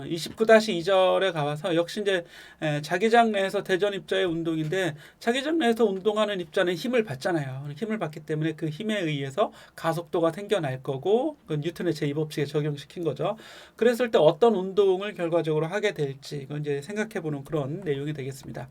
29-2절에 가봐서 역시 이제 자기장 내에서 대전 입자의 운동인데 자기장 내에서 운동하는 입자는 힘을 받잖아요. 힘을 받기 때문에 그 힘에 의해서 가속도가 생겨날 거고 그 뉴턴의 제2법칙에 적용시킨 거죠. 그랬을 때 어떤 운동을 결과적으로 하게 될지 이건 이제 생각해 보는 그런 내용이 되겠습니다.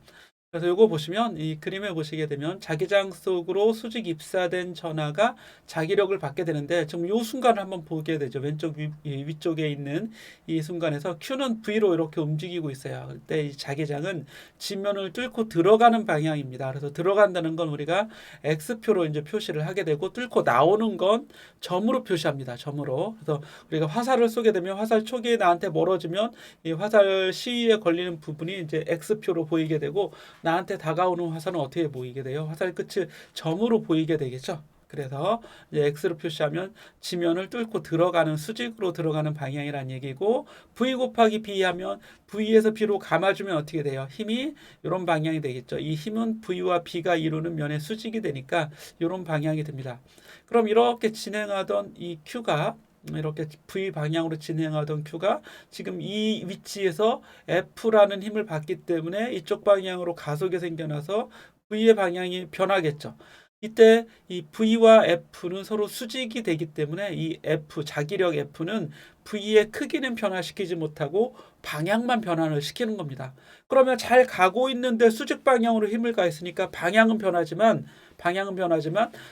그래서 이거 보시면 이 그림에 보시게 되면 자기장 속으로 수직 입사된 전하가 자기력을 받게 되는데 지금 이 순간을 한번 보게 되죠. 왼쪽 위쪽에 있는 이 순간에서 Q는 V로 이렇게 움직이고 있어요. 그때 이 자기장은 지면을 뚫고 들어가는 방향입니다. 그래서 들어간다는 건 우리가 X표로 이제 표시를 하게 되고 뚫고 나오는 건 점으로 표시합니다. 점으로. 그래서 우리가 화살을 쏘게 되면 화살 초기에 나한테 멀어지면 이 화살 시위에 걸리는 부분이 이제 X표로 보이게 되고 나한테 다가오는 화살은 어떻게 보이게 돼요? 화살 끝이 점으로 보이게 되겠죠. 그래서 이제 X로 표시하면 지면을 뚫고 들어가는 수직으로 들어가는 방향이란 얘기고 V 곱하기 B 하면 V에서 B로 감아주면 어떻게 돼요? 힘이 이런 방향이 되겠죠. 이 힘은 V와 B가 이루는 면의 수직이 되니까 이런 방향이 됩니다. 그럼 이렇게 진행하던 이 Q가 이렇게 V 방향으로 진행하던 Q가 지금 이 위치에서 F라는 힘을 받기 때문에 이쪽 방향으로 가속이 생겨나서 V의 방향이 변하겠죠. 이때 이 V와 F는 서로 수직이 되기 때문에 이 F, 자기력 F는 V의 크기는 변화시키지 못하고 방향만 변화를 시키는 겁니다. 그러면 잘 가고 있는데 수직 방향으로 힘을 가했으니까 방향은 변하지만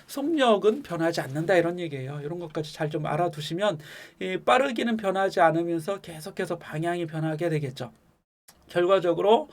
속력은 변하지 않는다 이런 얘기예요. 이런 것까지 잘 좀 알아두시면 빠르기는 변하지 않으면서 계속해서 방향이 변하게 되겠죠. 결과적으로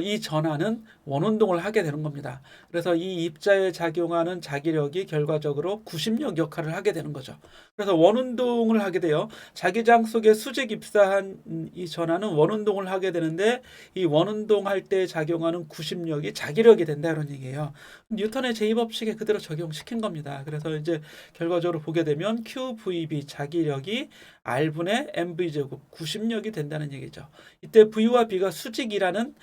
이 전하는 원운동을 하게 되는 겁니다. 그래서 이 입자에 작용하는 자기력이 결과적으로 구심력 역할을 하게 되는 거죠. 그래서 원운동을 하게 돼요. 자기장 속에 수직 입사한 이 전하는 원운동을 하게 되는데 이 원운동할 때 작용하는 구심력이 자기력이 된다 이런 얘기예요. 뉴턴의 제2법칙에 그대로 적용시킨 겁니다. 그래서 이제 결과적으로 보게 되면 QVB 자기력이 R분의 MV 제곱 구심력이 된다는 얘기죠. 이때 V와 B가 수직이라는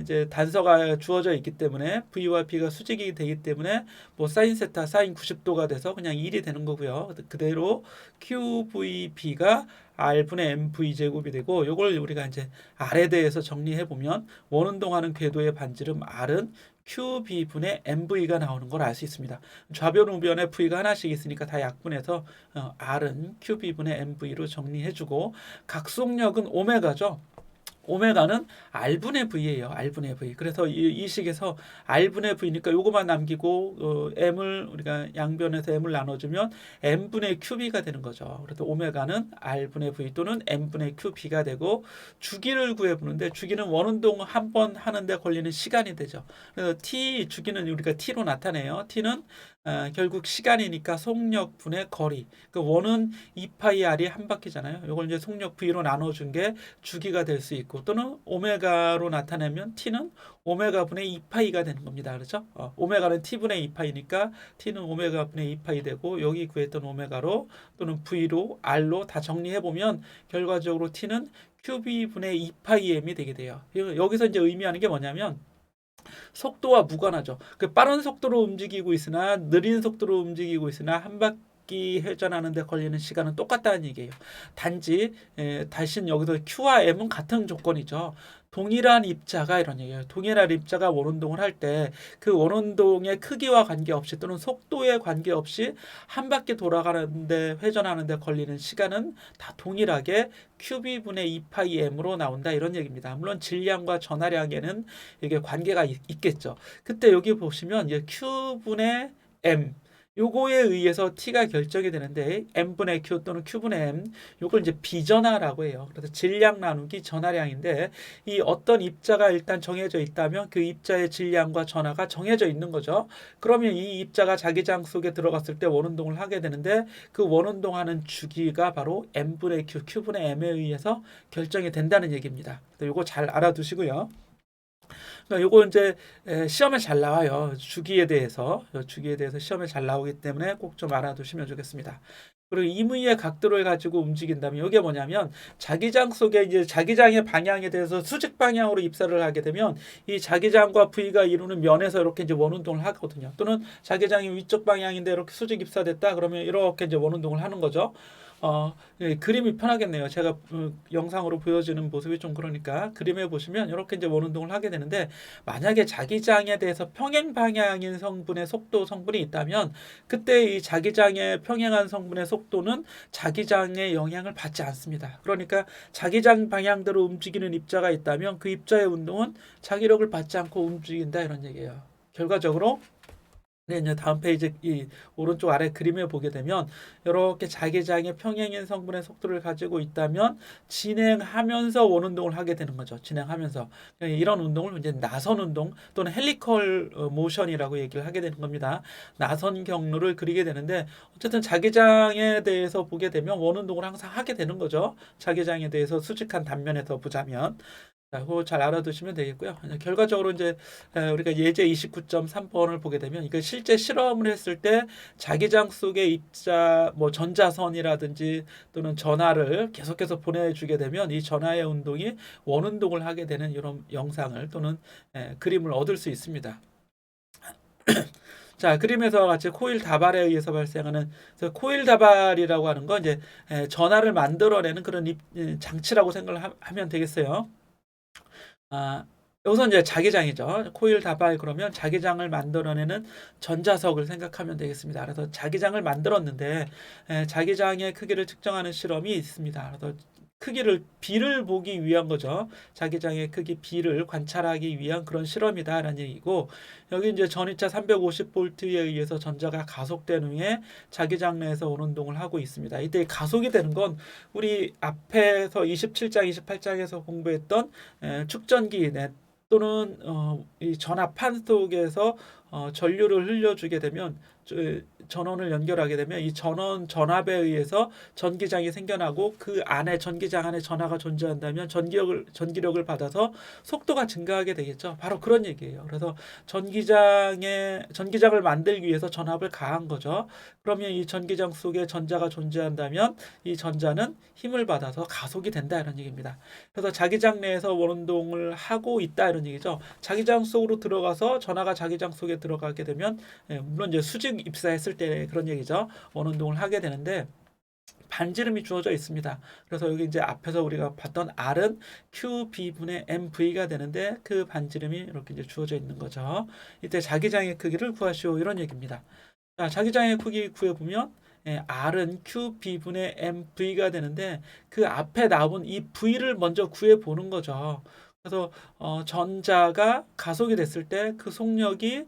이제 단서가 주어져 있기 때문에 V와 B가 수직이 되기 때문에 뭐 사인 세타 사인 90도가 돼서 그냥 1이 되는 거고요. 그대로 QVB가 R분의 MV 제곱이 되고 이걸 우리가 이제 R에 대해서 정리해 보면 원운동하는 궤도의 반지름 R은 QB분의 MV가 나오는 걸 알 수 있습니다. 좌변 우변에 V가 하나씩 있으니까 다 약분해서 R은 QB분의 MV로 정리해주고 각속력은 오메가죠. 오메가는 R분의 V예요. R분의 V. 그래서 이 식에서 R분의 V니까 요거만 남기고 M을 우리가 양변에서 M을 나눠주면 M분의 QB가 되는 거죠. 그래서 오메가는 R분의 V 또는 M분의 QB가 되고 주기를 구해보는데 주기는 원운동 한 번 하는데 걸리는 시간이 되죠. 그래서 T 주기는 우리가 T로 나타내요. T는 결국 시간이니까 속력분의 거리. 그 원은 2파이 R이 한 바퀴잖아요. 이걸 이제 속력 V로 나눠준 게 주기가 될 수 있고 또는 오메가로 나타내면 T는 오메가분의 2파이가 되는 겁니다. 그렇죠? 오메가는 T분의 2파이니까 T는 오메가분의 2파이 되고 여기 구했던 오메가로 또는 V로 R로 다 정리해보면 결과적으로 T는 QB분의 2파이M이 되게 돼요. 여기서 이제 의미하는 게 뭐냐면 속도와 무관하죠. 그 빠른 속도로 움직이고 있으나 느린 속도로 움직이고 있으나 한 바퀴 회전하는데 걸리는 시간은 똑같다는 얘기예요. 단지 다시 여기서 Q와 M은 같은 조건이죠. 동일한 입자가 이런 얘기예요. 동일한 입자가 원운동을 할 때 그 원운동의 크기와 관계없이 또는 속도에 관계없이 한 바퀴 돌아가는데 회전하는데 걸리는 시간은 다 동일하게 QB분의 2파이M으로 나온다 이런 얘기입니다. 물론 질량과 전하량에는 이게 관계가 있겠죠. 그때 여기 보시면 Q분의 M 요거에 의해서 T가 결정이 되는데 M분의 Q 또는 Q분의 M 요걸 이제 비전하라고 해요. 그래서 질량 나누기 전하량인데 이 어떤 입자가 일단 정해져 있다면 그 입자의 질량과 전하가 정해져 있는 거죠. 그러면 이 입자가 자기장 속에 들어갔을 때 원운동을 하게 되는데 그 원운동하는 주기가 바로 M분의 Q, Q분의 M에 의해서 결정이 된다는 얘기입니다. 요거 잘 알아두시고요. 그러니까 요거 이제 시험에 잘 나와요. 주기에 대해서 시험에 잘 나오기 때문에 꼭 좀 알아두시면 좋겠습니다. 그리고 임의의 각도를 가지고 움직인다면 이게 뭐냐면 자기장 속에 이제 자기장의 방향에 대해서 수직 방향으로 입사를 하게 되면 이 자기장과 V가 이루는 면에서 이렇게 이제 원운동을 하거든요. 또는 자기장이 위쪽 방향인데 이렇게 수직 입사됐다 그러면 이렇게 이제 원운동을 하는 거죠. 그림이 편하겠네요. 제가 영상으로 보여주는 모습이 좀 그러니까 그림에 보시면 이렇게 이제 원운동을 하게 되는데 만약에 자기장에 대해서 평행 방향인 성분의 속도 성분이 있다면 그때 이 자기장에 평행한 성분의 속도는 자기장의 영향을 받지 않습니다. 그러니까 자기장 방향대로 움직이는 입자가 있다면 그 입자의 운동은 자기력을 받지 않고 움직인다 이런 얘기예요. 결과적으로 네, 이제 다음 페이지 이 오른쪽 아래 그림에 보게 되면 이렇게 자기장의 평행인 성분의 속도를 가지고 있다면 진행하면서 원운동을 하게 되는 거죠. 진행하면서 이런 운동을 이제 나선 운동 또는 헬리컬 모션이라고 얘기를 하게 되는 겁니다. 나선 경로를 그리게 되는데 어쨌든 자기장에 대해서 보게 되면 원운동을 항상 하게 되는 거죠. 자기장에 대해서 수직한 단면에서 보자면. 자, 그거 잘 알아두시면 되겠고요. 결과적으로 이제 우리가 예제 29.3번을 보게 되면 이거 실제 실험을 했을 때 자기장 속에 입자 뭐 전자선이라든지 또는 전하를 계속해서 보내주게 되면 이 전하의 운동이 원운동을 하게 되는 이런 영상을 또는 그림을 얻을 수 있습니다. 자, 그림에서 같이 코일 다발에 의해서 발생하는 그래서 코일 다발이라고 하는 건 이제 전하를 만들어내는 그런 장치라고 생각을 하면 되겠어요. 아, 여기서 이제 자기장이죠. 코일 다발 그러면 자기장을 만들어내는 전자석을 생각하면 되겠습니다. 그래서 자기장을 만들었는데 자기장의 크기를 측정하는 실험이 있습니다. 그래서 크기를 B를 보기 위한 거죠. 자기장의 크기 B를 관찰하기 위한 그런 실험이다라는 얘기고 여기 이제 전이차 350볼트에 의해서 전자가 가속된 후에 자기장 내에서 원운동을 하고 있습니다. 이때 가속이 되는 건 우리 앞에서 27장, 28장에서 공부했던 축전기 또는 이 전압판 속에서 전류를 흘려주게 되면 전원을 연결하게 되면 이 전압에 의해서 전기장이 생겨나고 그 안에 전기장 안에 전하가 존재한다면 전기력을 받아서 속도가 증가하게 되겠죠. 바로 그런 얘기예요. 그래서 전기장을 만들기 위해서 전압을 가한 거죠. 그러면 이 전기장 속에 전자가 존재한다면 이 전자는 힘을 받아서 가속이 된다 이런 얘기입니다. 그래서 자기장 내에서 원운동을 하고 있다 이런 얘기죠. 자기장 속으로 들어가서 전하가 자기장 속에 들어가게 되면 물론 이제 수직 입사했을 때 그런 얘기죠. 원운동을 하게 되는데 반지름이 주어져 있습니다. 그래서 여기 이제 앞에서 우리가 봤던 R은 QB분의 MV가 되는데 그 반지름이 이렇게 이제 주어져 있는 거죠. 이때 자기장의 크기를 구하시오 이런 얘기입니다. 자, 자기장의 크기 구해보면 R은 QB분의 MV가 되는데 그 앞에 나온 이 V를 먼저 구해보는 거죠. 그래서 전자가 가속이 됐을 때 그 속력이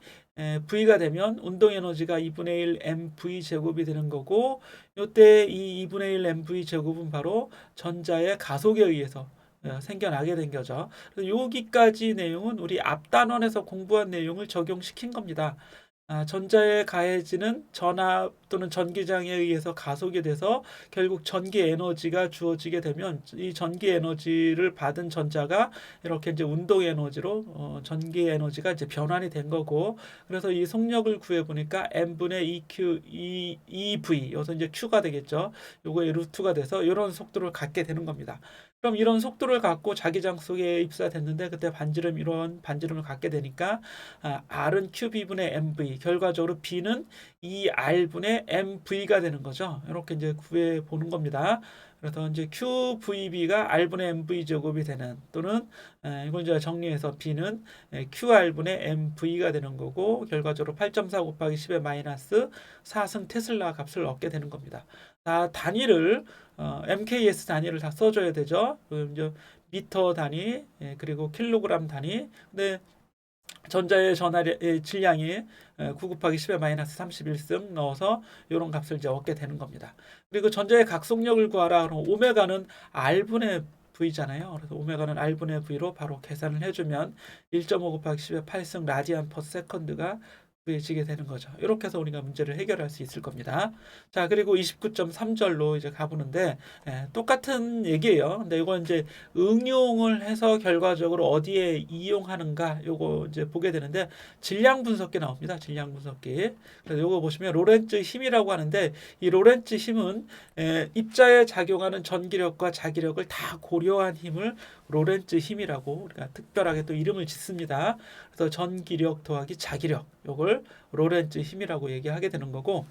V가 되면 운동 에너지가 2분의 1 mv 제곱이 되는 거고 이때 이 2분의 1 mv 제곱은 바로 전자의 가속에 의해서 생겨나게 된 거죠. 여기까지 내용은 우리 앞 단원에서 공부한 내용을 적용시킨 겁니다. 전자에 가해지는 전압 또는 전기장에 의해서 가속이 돼서 결국 전기 에너지가 주어지게 되면 이 전기 에너지를 받은 전자가 이렇게 이제 운동 에너지로 전기 에너지가 이제 변환이 된 거고 그래서 이 속력을 구해 보니까 m분의 EV 여기서 이제 q가 되겠죠. 요거의 루트가 돼서 이런 속도를 갖게 되는 겁니다. 그럼 이런 속도를 갖고 자기장 속에 입사됐는데 그때 이런 반지름을 갖게 되니까 R은 QB분의 MV 결과적으로 B는 2R분의 MV가 되는 거죠. 이렇게 이제 구해 보는 겁니다. 그래서 이제 QVB가 R분의 MV 제곱이 되는 또는 이걸 이제 정리해서 B는 QR분의 MV가 되는 거고 결과적으로 8.4 곱하기 10의 마이너스 4승 테슬라 값을 얻게 되는 겁니다. 단위를 MKS 단위를 다 써줘야 되죠. 이제 미터 단위 그리고 킬로그램 단위. 근데 전자의 전하의 질량이 9 곱하기 10의 마이너스 31승 넣어서 이런 값을 이제 얻게 되는 겁니다. 그리고 전자의 각속력을 구하라. 그럼 오메가는 R분의 V잖아요. 그래서 오메가는 R분의 V로 바로 계산을 해주면 1.5 곱하기 10의 8승 라디안 퍼 세컨드가 구해지게 되는 거죠. 이렇게 해서 우리가 문제를 해결할 수 있을 겁니다. 자, 그리고 29.3절로 이제 가보는데 똑같은 얘기예요. 근데 이건 이제 응용을 해서 결과적으로 어디에 이용하는가 요거 이제 보게 되는데 질량 분석기 나옵니다. 질량 분석기. 그래서 요거 보시면 로렌츠 힘이라고 하는데 이 로렌츠 힘은 입자에 작용하는 전기력과 자기력을 다 고려한 힘을 로렌츠 힘이라고 우리가 특별하게 또 이름을 짓습니다. 그래서 전기력 더하기 자기력 요걸 로렌츠 힘이라고 얘기하게 되는 거고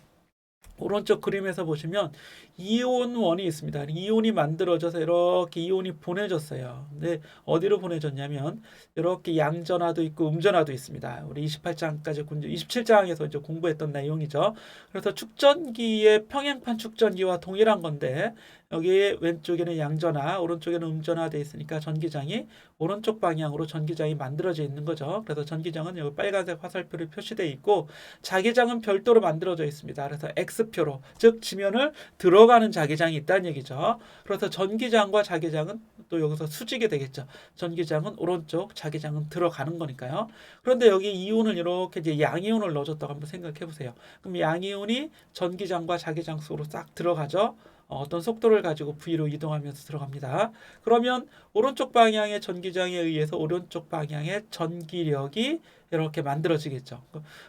오른쪽 그림에서 보시면 이온원이 있습니다. 이온이 만들어져서 이렇게 이온이 보내졌어요. 근데 어디로 보내졌냐면 이렇게 양전하도 있고 음전하도 있습니다. 우리 28장까지 27장에서 이제 공부했던 내용이죠. 그래서 축전기의 평행판 축전기와 동일한 건데 여기 왼쪽에는 양전하, 오른쪽에는 음전하 돼 있으니까 전기장이 오른쪽 방향으로 전기장이 만들어져 있는 거죠. 그래서 전기장은 여기 빨간색 화살표로 표시되어 있고 자기장은 별도로 만들어져 있습니다. 그래서 X표로 즉 지면을 들어가는 자기장이 있다는 얘기죠. 그래서 전기장과 자기장은 또 여기서 수직이 되겠죠. 전기장은 오른쪽, 자기장은 들어가는 거니까요. 그런데 여기 이온을 이렇게 이제 양이온을 넣어줬다고 한번 생각해 보세요. 그럼 양이온이 전기장과 자기장 속으로 싹 들어가죠. 어떤 속도를 가지고 V로 이동하면서 들어갑니다. 그러면 오른쪽 방향의 전기장에 의해서 오른쪽 방향의 전기력이 이렇게 만들어지겠죠.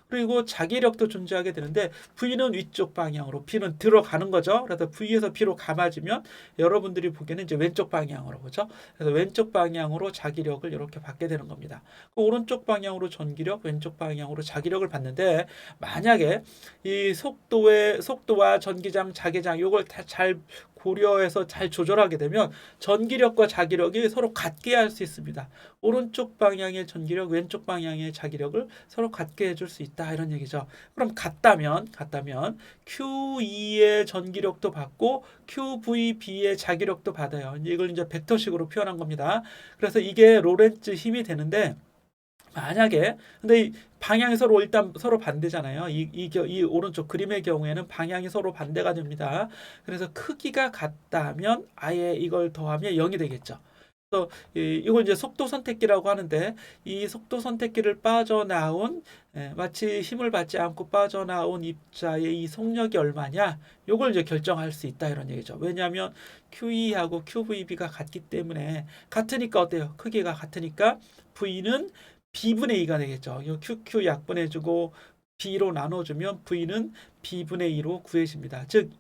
그리고 자기력도 존재하게 되는데 V는 위쪽 방향으로, P는 들어가는 거죠. 그래서 V에서 P로 감아지면 여러분들이 보기에는 이제 왼쪽 방향으로 보죠. 그래서 왼쪽 방향으로 자기력을 이렇게 받게 되는 겁니다. 오른쪽 방향으로 전기력, 왼쪽 방향으로 자기력을 받는데 만약에 이 속도와 전기장, 자기장 이걸 다 잘 고려해서 잘 조절하게 되면 전기력과 자기력이 서로 같게 할 수 있습니다. 오른쪽 방향의 전기력, 왼쪽 방향의 자기력을 서로 같게 해줄 수 있다 이런 얘기죠. 그럼 같다면 Q2의 전기력도 받고 QVB의 자기력도 받아요. 이걸 이제 벡터식으로 표현한 겁니다. 그래서 이게 로렌츠 힘이 되는데 만약에 근데 이 방향이 서로 일단 서로 반대잖아요. 이 오른쪽 그림의 경우에는 방향이 서로 반대가 됩니다. 그래서 크기가 같다면 아예 이걸 더하면 0이 되겠죠. 그래서 이걸 이제 속도 선택기라고 하는데 이 속도 선택기를 빠져나온 마치 힘을 받지 않고 빠져나온 입자의 이 속력이 얼마냐 이걸 이제 결정할 수 있다 이런 얘기죠. 왜냐하면 QE하고 QVB가 같기 때문에 같으니까 어때요? 크기가 같으니까 V는 B분의 2가 되겠죠. 이 QQ 약분해주고 B로 나눠주면 V는 B분의 2로 구해집니다. 즉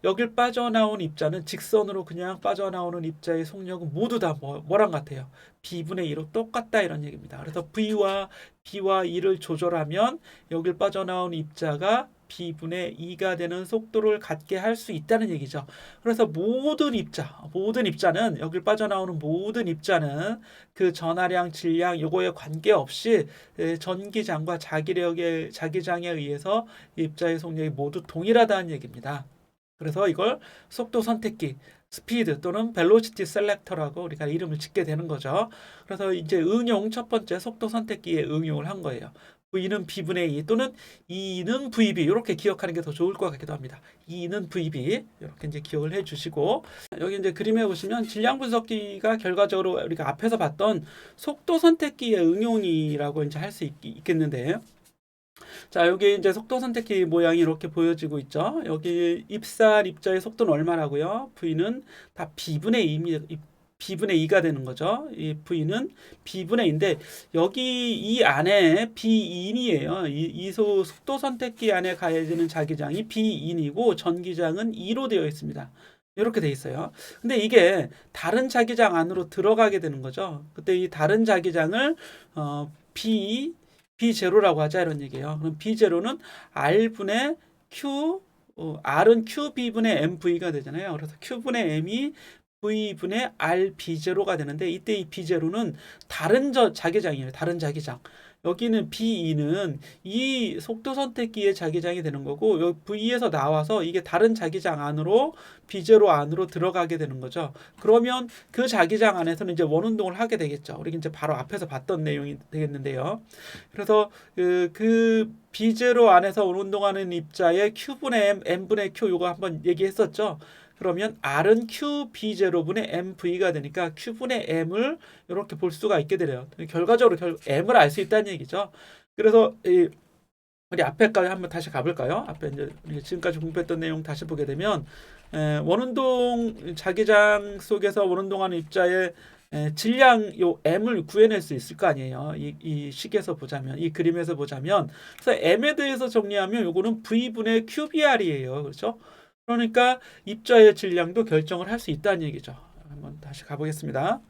여길 빠져나온 입자는 직선으로 그냥 빠져나오는 입자의 속력은 모두 다 뭐랑 같아요? B분의 2로 똑같다 이런 얘기입니다. 그래서 V와 B와 2를 조절하면 여길 빠져나온 입자가 B분의 2가 되는 속도를 갖게 할 수 있다는 얘기죠. 그래서 모든 입자는 여길 빠져나오는 모든 입자는 그 전하량, 질량 요거에 관계없이 전기장과 자기장에 의해서 입자의 속력이 모두 동일하다는 얘기입니다. 그래서 이걸 속도 선택기, 스피드 또는 벨로시티 셀렉터라고 우리가 이름을 짓게 되는 거죠. 그래서 이제 첫 번째 속도 선택기에 응용을 한 거예요. V는 B분의 2 또는 E는 VB 이렇게 기억하는 게 더 좋을 것 같기도 합니다. E는 VB 이렇게 이제 기억을 해주시고 여기 이제 그림에 보시면 질량 분석기가 결과적으로 우리가 앞에서 봤던 속도 선택기의 응용이라고 이제 할 수 있겠는데 자, 여기 이제 속도 선택기 모양이 이렇게 보여지고 있죠. 여기 입자의 속도는 얼마라고요? V는 다 B분의 2가 되는 거죠. 이 V는 B분의 2인데 여기 이 안에 B인이에요. 속도 선택기 안에 가해지는 자기장이 B인이고 전기장은 2로 되어 있습니다. 이렇게 돼 있어요. 근데 이게 다른 자기장 안으로 들어가게 되는 거죠. 그때 이 다른 자기장을 B0라고 하자 이런 얘기예요. 그럼 B0는 R분의 Q, R은 QB분의 MV가 되잖아요. 그래서 Q분의 M이 V분의 RB0가 되는데 이때 이 B0는 다른 자기장이에요. 다른 자기장. 여기는 B2는 이 속도 선택기의 자기장이 되는 거고 여기 V에서 나와서 이게 다른 자기장 안으로 B0 안으로 들어가게 되는 거죠. 그러면 그 자기장 안에서는 이제 원운동을 하게 되겠죠. 우리 이제 바로 앞에서 봤던 내용이 되겠는데요. 그래서 그 B0 안에서 원운동하는 입자의 Q분의 M분의 Q 요거 한번 얘기했었죠. 그러면 R은 QB0분의 MV가 되니까 Q분의 M을 이렇게 볼 수가 있게 되네요. 결과적으로 M을 알 수 있다는 얘기죠. 그래서 우리 앞에까지 한번 다시 가볼까요? 앞에 이제 지금까지 공부했던 내용 다시 보게 되면 원운동 자기장 속에서 원운동하는 입자의 질량 요 M을 구해낼 수 있을 거 아니에요. 이 식에서 보자면 이 그림에서 보자면 그래서 M에 대해서 정리하면 요거는 V분의 QBR이에요. 그렇죠? 그러니까 입자의 질량도 결정을 할 수 있다는 얘기죠. 한번 다시 가보겠습니다.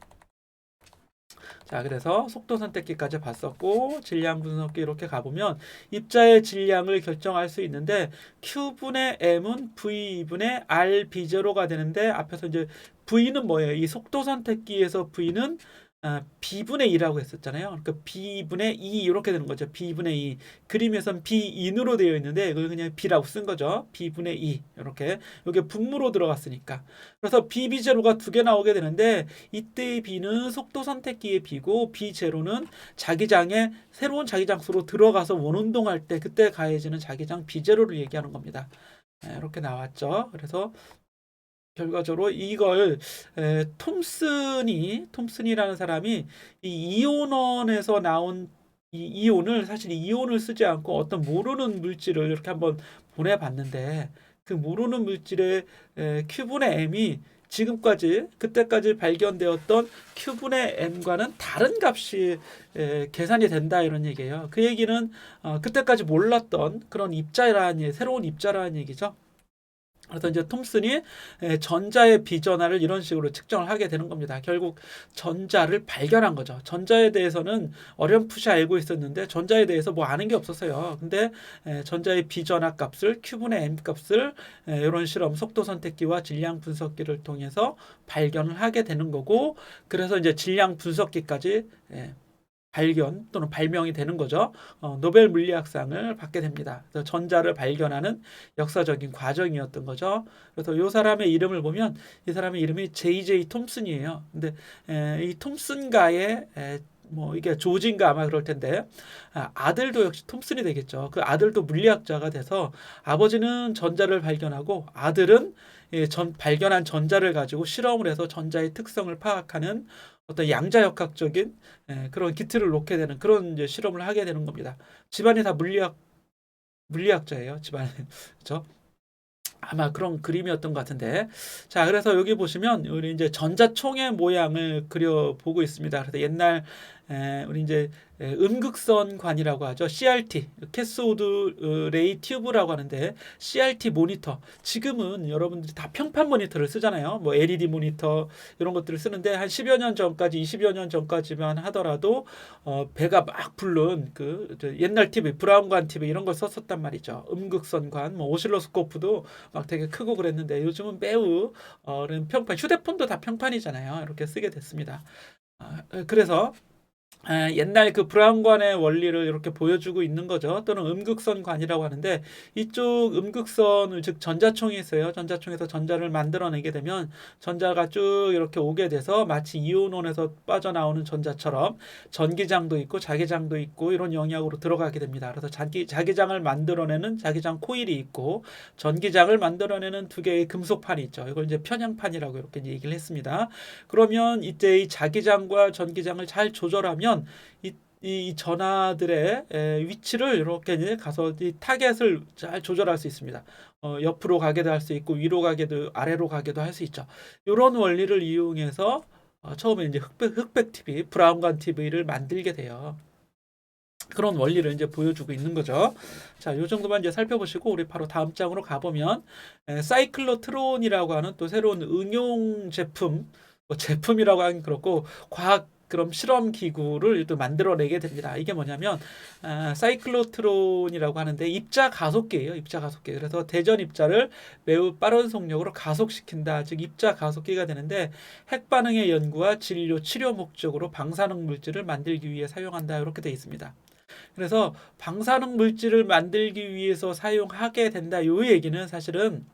자, 그래서 속도 선택기까지 봤었고 질량 분석기 이렇게 가보면 입자의 질량을 결정할 수 있는데 Q분의 M은 V분의 RB0가 되는데 앞에서 이제 V는 뭐예요? 이 속도 선택기에서 V는 B분의 2라고 했었잖아요. 그러니까 B분의 2 이렇게 되는 거죠. B분의 2. 그림에선 B인으로 되어 있는데 이걸 그냥 B라고 쓴 거죠. B분의 2 이렇게. 이게 분모로 들어갔으니까. 그래서 BB0가 두 개 나오게 되는데 이때의 B는 속도 선택기의 B고 B0는 자기장에 새로운 자기장수로 들어가서 원운동할 때 그때 가해지는 자기장 B0를 얘기하는 겁니다. 이렇게 나왔죠. 그래서 결과적으로 이걸 톰슨이라는 사람이 이 이온원에서 나온 이 이온을 사실 이온을 쓰지 않고 어떤 모르는 물질을 이렇게 한번 보내봤는데 그 모르는 물질의 Q분의 M이 지금까지 그때까지 발견되었던 Q분의 M과는 다른 값이 계산이 된다 이런 얘기예요. 그 얘기는 그때까지 몰랐던 그런 입자라는 새로운 입자라는 얘기죠. 그래서 이제 톰슨이 전자의 비전화를 이런 식으로 측정을 하게 되는 겁니다. 결국 전자를 발견한 거죠. 전자에 대해서는 어렴풋이 알고 있었는데 전자에 대해서 뭐 아는 게 없었어요. 근데 전자의 비전화 값을 Q분의 M 값을 이런 실험 속도 선택기와 질량 분석기를 통해서 발견을 하게 되는 거고 그래서 이제 질량 분석기까지 발견 또는 발명이 되는 거죠. 노벨 물리학상을 받게 됩니다. 그래서 전자를 발견하는 역사적인 과정이었던 거죠. 그래서 이 사람의 이름을 보면 이 사람의 이름이 J.J. 톰슨이에요. 근데 이 톰슨가의 뭐 이게 조지인가 아마 그럴 텐데 아들도 역시 톰슨이 되겠죠. 그 아들도 물리학자가 돼서 아버지는 전자를 발견하고 아들은 발견한 전자를 가지고 실험을 해서 전자의 특성을 파악하는 어떤 양자역학적인 그런 기틀을 놓게 되는 그런 이제 실험을 하게 되는 겁니다. 집안이 다 물리학자예요. 집안이 그렇죠? 아마 그런 그림이었던 것 같은데. 자, 그래서 여기 보시면 우리 이제 전자총의 모양을 그려 보고 있습니다. 그래서 옛날 우리 이제 음극선관이라고 하죠. CRT, 캐소드 레이 튜브라고 하는데 CRT 모니터. 지금은 여러분들이 다 평판 모니터를 쓰잖아요. 뭐 LED 모니터 이런 것들을 쓰는데 한 10여 년 전까지, 20여 년 전까지만 하더라도 배가 막 부른 그 옛날 TV, 브라운관 TV 이런 걸 썼었단 말이죠. 음극선관, 뭐 오실로스코프도 막 되게 크고 그랬는데 요즘은 매우 평판, 휴대폰도 다 평판이잖아요. 이렇게 쓰게 됐습니다. 그래서 옛날 그 브라운관의 원리를 이렇게 보여주고 있는 거죠. 또는 음극선관이라고 하는데 이쪽 음극선을 즉 전자총이 있어요. 전자총에서 전자를 만들어내게 되면 전자가 쭉 이렇게 오게 돼서 마치 이온원에서 빠져나오는 전자처럼 전기장도 있고 자기장도 있고 이런 영역으로 들어가게 됩니다. 그래서 자기장을 만들어내는 자기장 코일이 있고 전기장을 만들어내는 두 개의 금속판이 있죠. 이걸 이제 편향판이라고 이렇게 얘기를 했습니다. 그러면 이때 이 자기장과 전기장을 잘 조절하면 이 전하들의 위치를 이렇게 이제 가서 이 타겟을 잘 조절할 수 있습니다. 옆으로 가게도 할 수 있고 위로 가게도 아래로 가게도 할 수 있죠. 이런 원리를 이용해서 처음에 이제 흑백 TV, 브라운관 TV를 만들게 돼요. 그런 원리를 이제 보여주고 있는 거죠. 자, 요 정도만 이제 살펴보시고 우리 바로 다음 장으로 가보면 사이클로트론이라고 하는 또 새로운 응용 제품, 뭐 제품이라고 하긴 그렇고 과학 그럼 실험 기구를 또 만들어내게 됩니다. 이게 뭐냐면 사이클로트론이라고 하는데 입자 가속기예요. 입자 가속기. 그래서 대전 입자를 매우 빠른 속력으로 가속시킨다. 즉 입자 가속기가 되는데 핵 반응의 연구와 진료 치료 목적으로 방사능 물질을 만들기 위해 사용한다. 이렇게 되어 있습니다. 그래서 방사능 물질을 만들기 위해서 사용하게 된다. 요 얘기는 사실은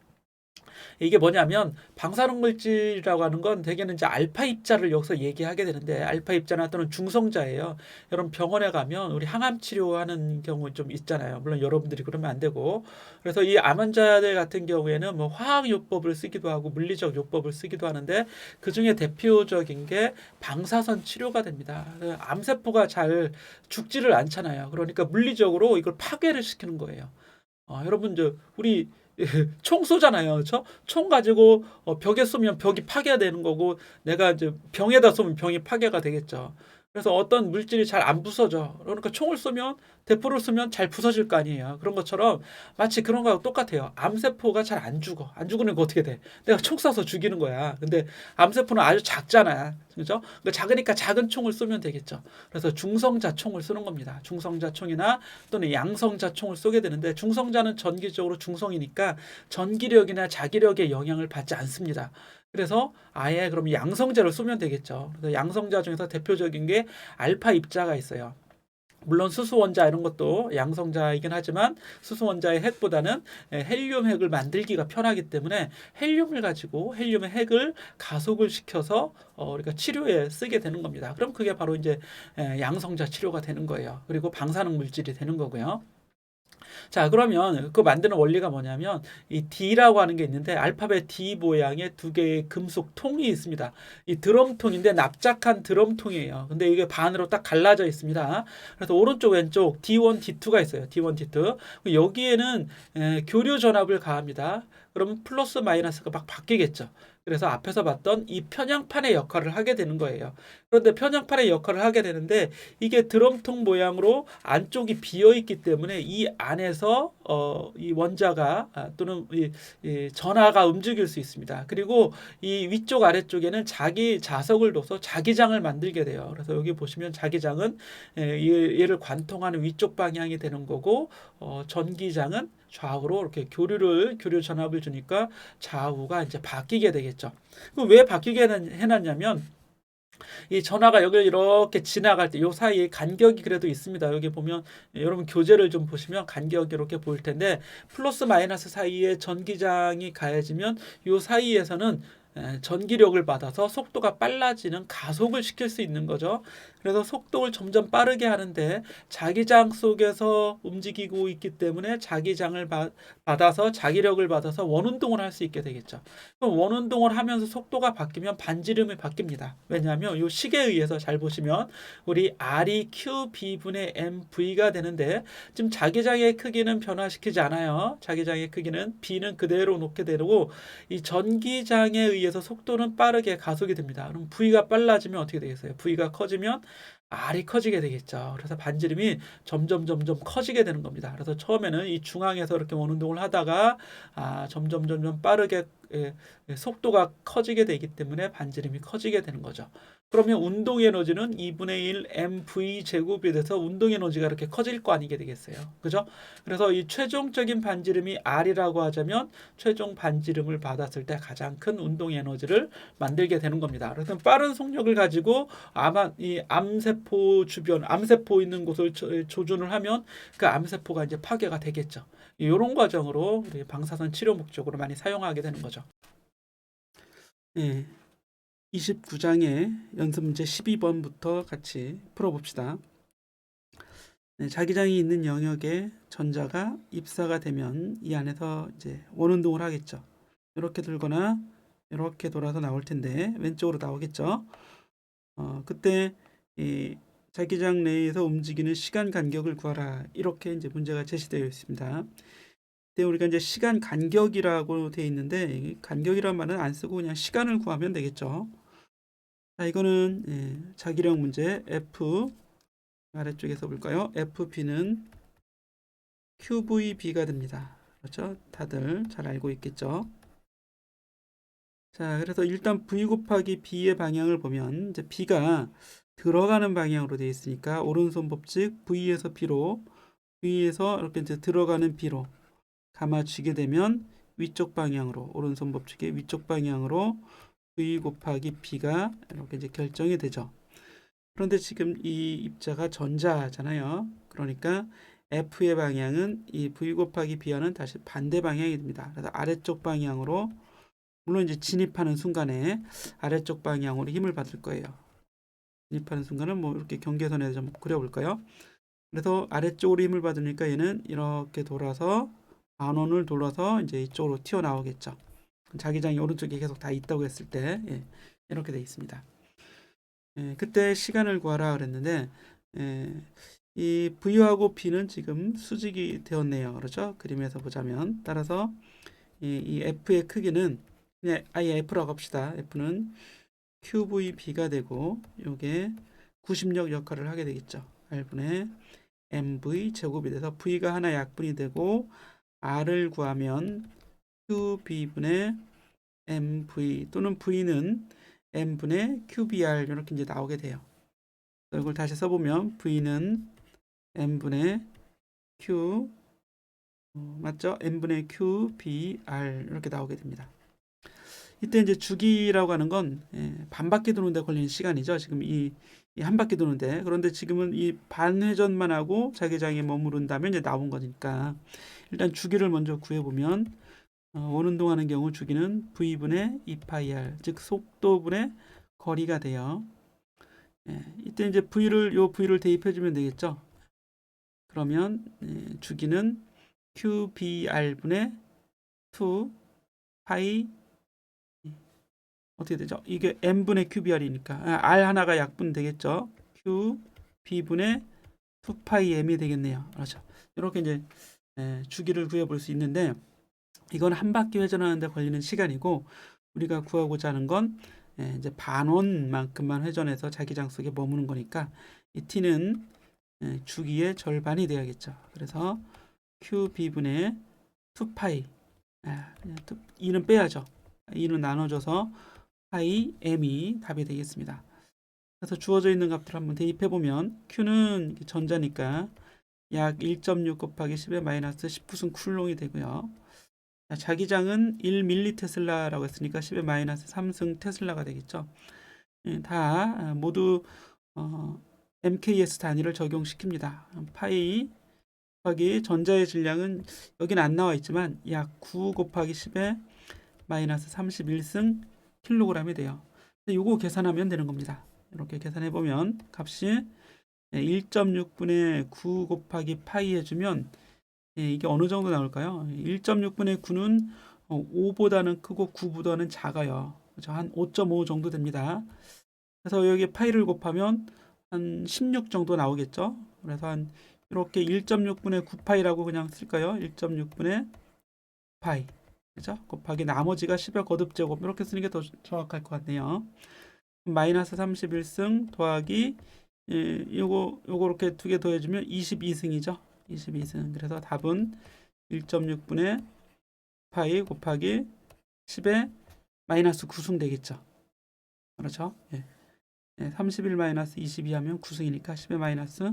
이게 뭐냐면 방사능 물질이라고 하는 건 대개는 이제 알파 입자를 여기서 얘기하게 되는데 알파 입자나 또는 중성자예요. 여러분 병원에 가면 우리 항암 치료하는 경우 좀 있잖아요. 물론 여러분들이 그러면 안 되고. 그래서 이 암 환자들 같은 경우에는 뭐 화학 요법을 쓰기도 하고 물리적 요법을 쓰기도 하는데 그 중에 대표적인 게 방사선 치료가 됩니다. 암세포가 잘 죽지를 않잖아요. 그러니까 물리적으로 이걸 파괴를 시키는 거예요. 여러분 우리 총 쏘잖아요. 그렇죠? 총 가지고 벽에 쏘면 벽이 파괴가 되는 거고 내가 이제 병에다 쏘면 병이 파괴가 되겠죠. 그래서 어떤 물질이 잘 안 부서져. 그러니까 총을 쏘면 대포를 쏘면 잘 부서질 거 아니에요. 그런 것처럼 마치 그런 거하고 똑같아요. 암세포가 잘 안 죽어. 안 죽으면 어떻게 돼? 내가 총 쏴서 죽이는 거야. 근데 암세포는 아주 작잖아. 그죠? 그러니까 작으니까 작은 총을 쏘면 되겠죠. 그래서 중성자 총을 쏘는 겁니다. 중성자 총이나 또는 양성자 총을 쏘게 되는데 중성자는 전기적으로 중성이니까 전기력이나 자기력의 영향을 받지 않습니다. 그래서 아예 그럼 양성자를 쏘면 되겠죠. 그래서 양성자 중에서 대표적인 게 알파 입자가 있어요. 물론 수소원자 이런 것도 양성자이긴 하지만 수소원자의 핵보다는 헬륨 핵을 만들기가 편하기 때문에 헬륨을 가지고 헬륨의 핵을 가속을 시켜서 우리가 치료에 쓰게 되는 겁니다. 그럼 그게 바로 이제 양성자 치료가 되는 거예요. 그리고 방사능 물질이 되는 거고요. 자, 그러면 그 만드는 원리가 뭐냐면 이 D라고 하는 게 있는데 알파벳 D 모양의 두 개의 금속 통이 있습니다. 이 드럼통인데 납작한 드럼통이에요. 근데 이게 반으로 딱 갈라져 있습니다. 그래서 오른쪽 왼쪽 D1, D2가 있어요. D1, D2. 여기에는 교류 전압을 가합니다. 그러면 플러스 마이너스가 막 바뀌겠죠. 그래서 앞에서 봤던 이 편향판의 역할을 하게 되는 거예요. 그런데 편향판의 역할을 하게 되는데 이게 드럼통 모양으로 안쪽이 비어 있기 때문에 이 안에서 이 원자가 또는 이 전하가 움직일 수 있습니다. 그리고 이 위쪽 아래쪽에는 자기 자석을 둬서 자기장을 만들게 돼요. 그래서 여기 보시면 자기장은 얘를 관통하는 위쪽 방향이 되는 거고 전기장은 좌우로 이렇게 교류 전압을 주니까 좌우가 이제 바뀌게 되겠죠. 그럼 왜 바뀌게 해놨냐면 이 전화가 여기 이렇게 지나갈 때 요 사이에 간격이 그래도 있습니다. 여기 보면 여러분 교재를 좀 보시면 간격이 이렇게 보일 텐데 플러스 마이너스 사이에 전기장이 가해지면 요 사이에서는 전기력을 받아서 속도가 빨라지는 가속을 시킬 수 있는 거죠. 그래서 속도를 점점 빠르게 하는데 자기장 속에서 움직이고 있기 때문에 자기장을 받아서 자기력을 받아서 원운동을 할 수 있게 되겠죠. 그럼 원운동을 하면서 속도가 바뀌면 반지름이 바뀝니다. 왜냐하면 이 식에 의해서 잘 보시면 우리 R이 QB분의 MV가 되는데 지금 자기장의 크기는 변화시키지 않아요. 자기장의 크기는 B는 그대로 놓게 되고 이 전기장에 의해서 속도는 빠르게 가속이 됩니다. 그럼 V가 빨라지면 어떻게 되겠어요? V가 커지면 R이 커지게 되겠죠. 그래서 반지름이 점점 커지게 되는 겁니다. 그래서 처음에는 이 중앙에서 이렇게 원운동을 하다가 점점 빠르게 속도가 커지게 되기 때문에 반지름이 커지게 되는 거죠. 그러면 운동 에너지는 2분의 1 mv 제곱이 돼서 운동 에너지가 이렇게 커질 거 아니게 되겠어요. 그죠? 그래서 이 최종적인 반지름이 R이라고 하자면 최종 반지름을 받았을 때 가장 큰 운동 에너지를 만들게 되는 겁니다. 그래서 빠른 속력을 가지고 아마 이 암세포 주변, 암세포 있는 곳을 조준을 하면 그 암세포가 이제 파괴가 되겠죠. 이런 과정으로 우리 방사선 치료 목적으로 많이 사용하게 되는 거죠. 네. 29장의 연습 문제 12번부터 같이 풀어봅시다. 네, 자기장이 있는 영역에 전자가 입사가 되면 이 안에서 이제 원운동을 하겠죠. 이렇게 들거나 이렇게 돌아서 나올 텐데 왼쪽으로 나오겠죠. 그때 이 자기장 내에서 움직이는 시간 간격을 구하라. 이렇게 이제 문제가 제시되어 있습니다. 근데 우리가 이제 시간 간격이라고 되어 있는데 간격이란 말은 안 쓰고 그냥 시간을 구하면 되겠죠. 자, 이거는 자기력 문제 F 아래쪽에서 볼까요? FP는 QVB가 됩니다. 그렇죠? 다들 잘 알고 있겠죠? 자, 그래서 일단 V 곱하기 B의 방향을 보면 이제 B가 들어가는 방향으로 되어 있으니까 오른손 법칙 V에서 B로 V에서 이렇게 이제 들어가는 B로 감아주게 되면 위쪽 방향으로 오른손 법칙의 위쪽 방향으로 V 곱하기 B가 이렇게 이제 결정이 되죠. 그런데 지금 이 입자가 전자잖아요. 그러니까 F의 방향은 이 V 곱하기 B와는 다시 반대 방향이 됩니다. 그래서 아래쪽 방향으로 물론 이제 진입하는 순간에 아래쪽 방향으로 힘을 받을 거예요. 진입하는 순간은 뭐 이렇게 경계선에 좀 그려볼까요? 그래서 아래쪽으로 힘을 받으니까 얘는 이렇게 돌아서 반원을 돌아서 이제 이쪽으로 튀어나오겠죠. 자기장이 오른쪽에 계속 다 있다고 했을 때 이렇게 돼 있습니다. 그때 시간을 구하라 그랬는데 이 V하고 B는 지금 수직이 되었네요. 그렇죠? 그림에서 보자면 따라서 이 F의 크기는 그냥 아예 F라고 합시다. F는 QVB가 되고 요게 구심력 역할을 하게 되겠죠. R분의 mv 제곱이 돼서 v가 하나 약분이 되고 r을 구하면 qb분의 mv 또는 v는 m분의 qbr 이렇게 이제 나오게 돼요. 이걸 다시 써보면 v는 m분의 q 맞죠? m분의 qbr 이렇게 나오게 됩니다. 이때 이제 주기라고 하는 건 반 바퀴 도는데 걸리는 시간이죠. 지금 이 한 바퀴 도는데, 그런데 지금은 이 반회전만 하고 자기장에 머무른다면 이제 나온 거니까 일단 주기를 먼저 구해보면 원운동하는 경우 주기는 v분의 2πr 즉 속도분의 거리가 돼요. 이때 이제 v를 대입해주면 되겠죠. 그러면 주기는 qbr분의 2π 어떻게 되죠? 이게 m분의 qbr이니까 r 하나가 약분 되겠죠. qb분의 2πm이 되겠네요. 그렇죠. 이렇게 이제 주기를 구해볼 수 있는데 이건 한 바퀴 회전하는데 걸리는 시간이고 우리가 구하고자 하는 건 이제 반원만큼만 회전해서 자기장 속에 머무는 거니까 이 t는 주기의 절반이 돼야겠죠. 그래서 qb분의 2π 2는 빼야죠. 2는 나눠줘서 파이 m이 답이 되겠습니다. 그래서 주어져 있는 값들을 한번 대입해 보면 q는 전자니까 약 1.6 곱하기 10의 마이너스 19승 쿨롱이 되고요. 자기장은 1밀리테슬라라고 했으니까 10의 마이너스 3승 테슬라가 되겠죠. 다 모두 MKS 단위를 적용시킵니다. 파이 곱하기 전자의 질량은 여기는 안 나와 있지만 약 9 곱하기 10의 마이너스 31승 킬로그램이 돼요. 요거 계산하면 되는 겁니다. 이렇게 계산해 보면 값이 1.6분의 9 곱하기 파이 해주면 이게 어느 정도 나올까요? 1.6분의 9는 5보다는 크고 9보다는 작아요. 그렇죠? 한 5.5 정도 됩니다. 그래서 여기 파이를 곱하면 한 16 정도 나오겠죠. 그래서 한 이렇게 1.6분의 9파이라고 그냥 쓸까요? 1.6분의 파이 그죠? 곱하기 나머지가 10의 거듭제곱 이렇게 쓰는 게 더 정확할 것 같네요. 마이너스 31승 더하기 요거 이렇게 두 개 더해주면 22승이죠. 22승. 그래서 답은 1.6분의 파이 곱하기 10의 마이너스 9승 되겠죠. 그렇죠? 31 마이너스 22 하면 9승이니까 10의 마이너스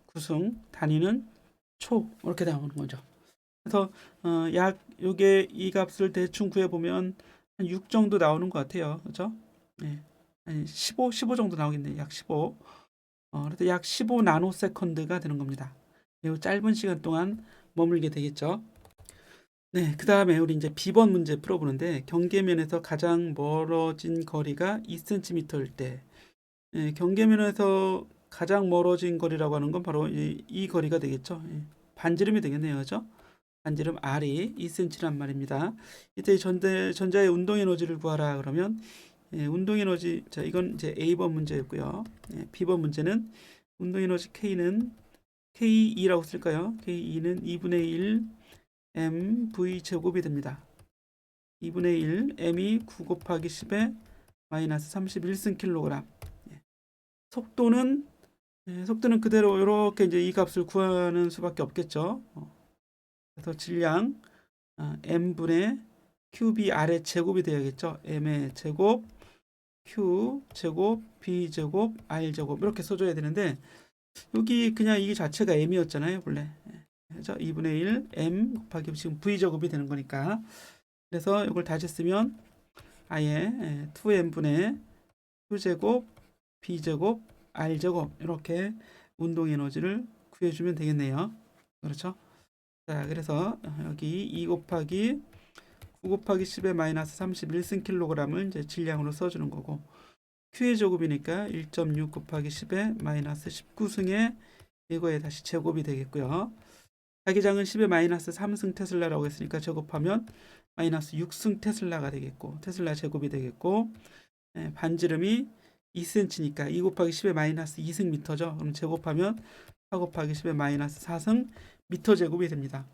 9승 단위는 초 이렇게 나오는 거죠. 그래서 약 요게 이 값을 대충 구해 보면 한 6 정도 나오는 것 같아요. 그렇죠? 아니 15 정도 나오겠네. 약 15. 그래서 약 15 나노세컨드가 되는 겁니다. 매우 짧은 시간 동안 머물게 되겠죠. 네, 그다음에 우리 이제 B번 문제 풀어보는데 경계면에서 가장 멀어진 거리가 2cm일 때 경계면에서 가장 멀어진 거리라고 하는 건 바로 이 거리가 되겠죠. 반지름이 되겠네요. 그렇죠? 반지름 R이 2cm란 말입니다. 이때 전자의 운동 에너지를 구하라 그러면 운동 에너지 자 이건 이제 A번 문제였고요. B번 문제는 운동 에너지 K는 K2라고 쓸까요? K2는 2분의 1 mv 제곱이 됩니다. 2분의 1 m이 9 곱하기 10의 마이너스 31승 킬로그램. 속도는 그대로 이렇게 이제 이 값을 구하는 수밖에 없겠죠. 그래서 질량 m분의 qbr의 제곱이 되어야겠죠. m의 제곱, q 제곱, b 제곱, r 제곱 이렇게 써줘야 되는데 여기 그냥 이 자체가 m이었잖아요, 원래. 그래서 2분의 1 m 곱하기 지금 v 제곱이 되는 거니까. 그래서 이걸 다시 쓰면 아예 2m분의 q 제곱, b 제곱, r 제곱 이렇게 운동 에너지를 구해주면 되겠네요. 그렇죠? 자, 그래서 여기 2 곱하기 9 곱하기 10의 마이너스 31승 킬로그램을 이제 질량으로 써주는 거고 q의 제곱이니까 1.6 곱하기 10의 마이너스 19승의 이거에 다시 제곱이 되겠고요. 자기장은 10의 마이너스 3승 테슬라라고 했으니까 제곱하면 마이너스 6승 테슬라가 되겠고 테슬라 제곱이 되겠고 반지름이 2cm니까 2 곱하기 10의 마이너스 2승 미터죠. 그럼 제곱하면 4 곱하기 10의 마이너스 4승 미터 제곱이 됩니다.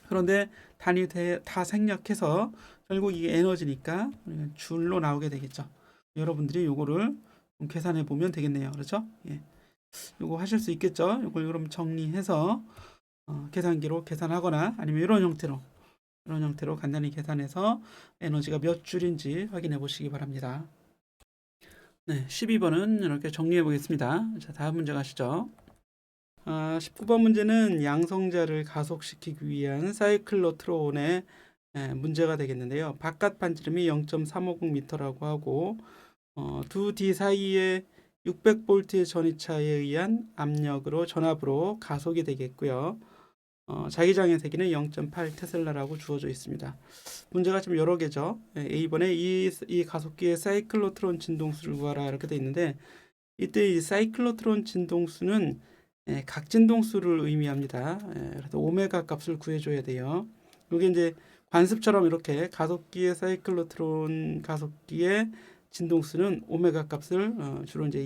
그런데 단위 다 생략해서 결국 이게 에너지니까 줄로 나오게 되겠죠. 여러분들이 요거를 계산해 보면 되겠네요. 그렇죠? 예. 요거 하실 수 있겠죠? 요걸 그럼 정리해서 계산기로 계산하거나 아니면 이런 형태로 간단히 계산해서 에너지가 몇 줄인지 확인해 보시기 바랍니다. 네, 12번은 이렇게 정리해 보겠습니다. 자, 다음 문제 가시죠. 19번 문제는 양성자를 가속시키기 위한 사이클로트론의 문제가 되겠는데요. 바깥 반지름이 0.350m라고 하고 두 D 사이에 600V의 전위차에 의한 압력으로 전압으로 가속이 되겠고요. 자기장의 세기는 0.8 테슬라라고 주어져 있습니다. 문제가 좀 여러 개죠. A번에 이 가속기의 사이클로트론 진동수를 구하라 이렇게 돼 있는데 이때 이 사이클로트론 진동수는 각 진동수를 의미합니다. 그래서 오메가 값을 구해줘야 돼요. 이게 이제 관습처럼 이렇게 가속기의 사이클로트론 가속기의 진동수는 오메가 값을 주로 이제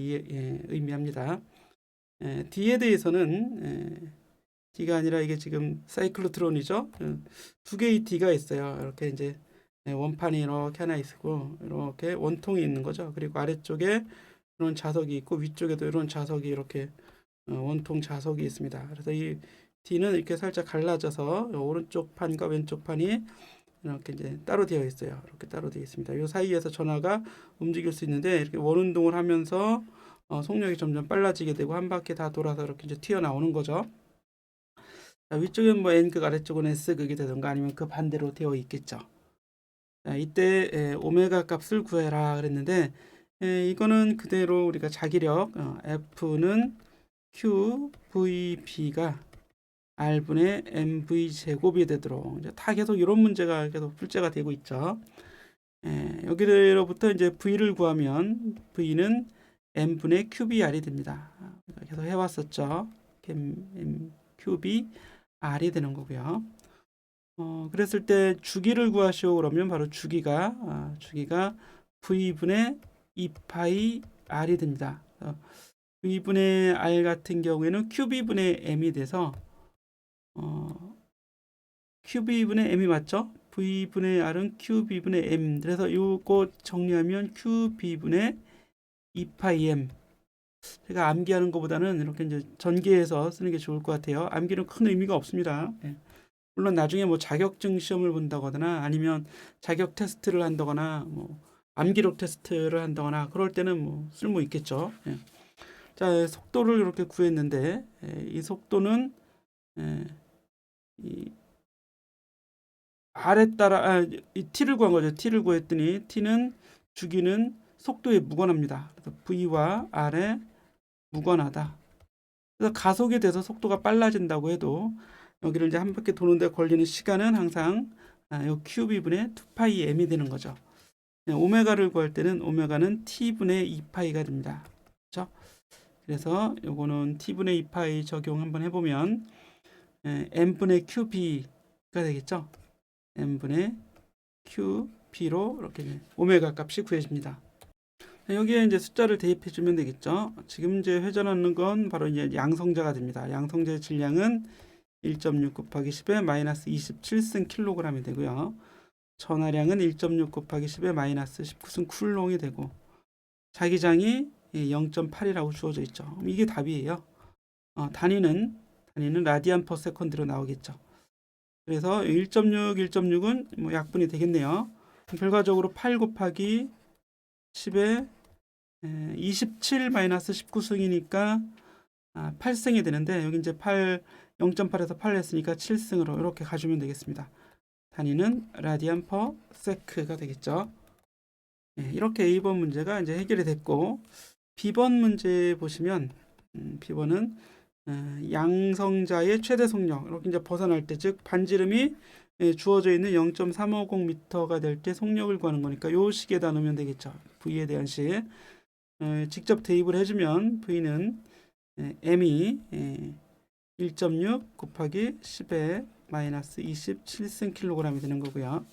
의미합니다. D에 대해서는 D가 아니라 이게 지금 사이클로트론이죠. 두 개의 D가 있어요. 이렇게 이제 원판이 이렇게 하나 있고 이렇게 원통이 있는 거죠. 그리고 아래쪽에 이런 자석이 있고 위쪽에도 이런 자석이 이렇게 원통 자석이 있습니다. 그래서 이 D는 이렇게 살짝 갈라져서 오른쪽 판과 왼쪽 판이 이렇게 이제 따로 되어 있어요. 이렇게 따로 되어 있습니다. 이 사이에서 전하가 움직일 수 있는데 이렇게 원운동을 하면서 속력이 점점 빨라지게 되고 한 바퀴 다 돌아서 이렇게 이제 튀어나오는 거죠. 자, 위쪽은 뭐 N극, 아래쪽은 S극이 되던가 아니면 그 반대로 되어 있겠죠. 자, 이때 오메가 값을 구해라 그랬는데 이거는 그대로 우리가 자기력 F는 QVB가 R분의 MV 제곱이 되도록 이제 다 계속 이런 문제가 계속 출제가 되고 있죠. 여기로부터 이제 V를 구하면 V는 M분의 QBR이 됩니다. 계속 해왔었죠. QB R이 되는 거고요. 그랬을 때 주기를 구하시오 그러면 바로 주기가 V분의 2파이 R이 됩니다. V분의 R 같은 경우에는 QB분의 M이 돼서 QB분의 M이 맞죠? V분의 R은 QB분의 M. 그래서 이거 정리하면 QB분의 2파이 M. 제가 암기하는 것보다는 이렇게 이제 전개해서 쓰는 게 좋을 것 같아요. 암기는 큰 의미가 없습니다. 물론 나중에 뭐 자격증 시험을 본다거나 아니면 자격 테스트를 한다거나 뭐 암기록 테스트를 한다거나 그럴 때는 뭐 쓸모 있겠죠. 자, 속도를 이렇게 구했는데 이 속도는 이 R에 따라 이 T를 구한 거죠. T를 구했더니 T는 주기는 속도에 무관합니다. 그래서 V와 R에 무관하다. 그래서 가속이 돼서 속도가 빨라진다고 해도 여기를 이제 한 바퀴 도는데 걸리는 시간은 항상 요 QB분의 2파이 M이 되는 거죠. 오메가를 구할 때는 오메가는 T분의 2파이가 됩니다. 그렇죠? 그래서 요거는 T분의 2파이 적용 한번 해보면 M분의 QB가 되겠죠. M분의 QB로 이렇게 오메가 값이 구해집니다. 여기에 이제 숫자를 대입해 주면 되겠죠. 지금 이제 회전하는 건 바로 이제 양성자가 됩니다. 양성자의 질량은 1.6 곱하기 10의 마이너스 27승 킬로그램이 되고요. 전하량은 1.6 곱하기 10의 마이너스 19승 쿨롱이 되고 자기장이 0.8이라고 주어져 있죠. 이게 답이에요. 단위는 라디안 퍼 세컨드로 나오겠죠. 그래서 1.6, 1.6은 뭐 약분이 되겠네요. 결과적으로 8 곱하기 10에 27 마이너스 19승이니까 8승이 되는데 여기 이제 0.8에서 8 했으니까 7승으로 이렇게 가주면 되겠습니다. 단위는 라디안 퍼 세크가 되겠죠. 이렇게 A번 문제가 이제 해결이 됐고 B번 문제 보시면 B번은 양성자의 최대 속력 이렇게 이제 벗어날 때 즉 반지름이 주어져 있는 0.350m가 될 때 속력을 구하는 거니까 요 식에다 넣으면 되겠죠. V에 대한 식 직접 대입을 해주면 V는 M이 1.6 곱하기 10의 마이너스 27승 킬로그램이 되는 거고요.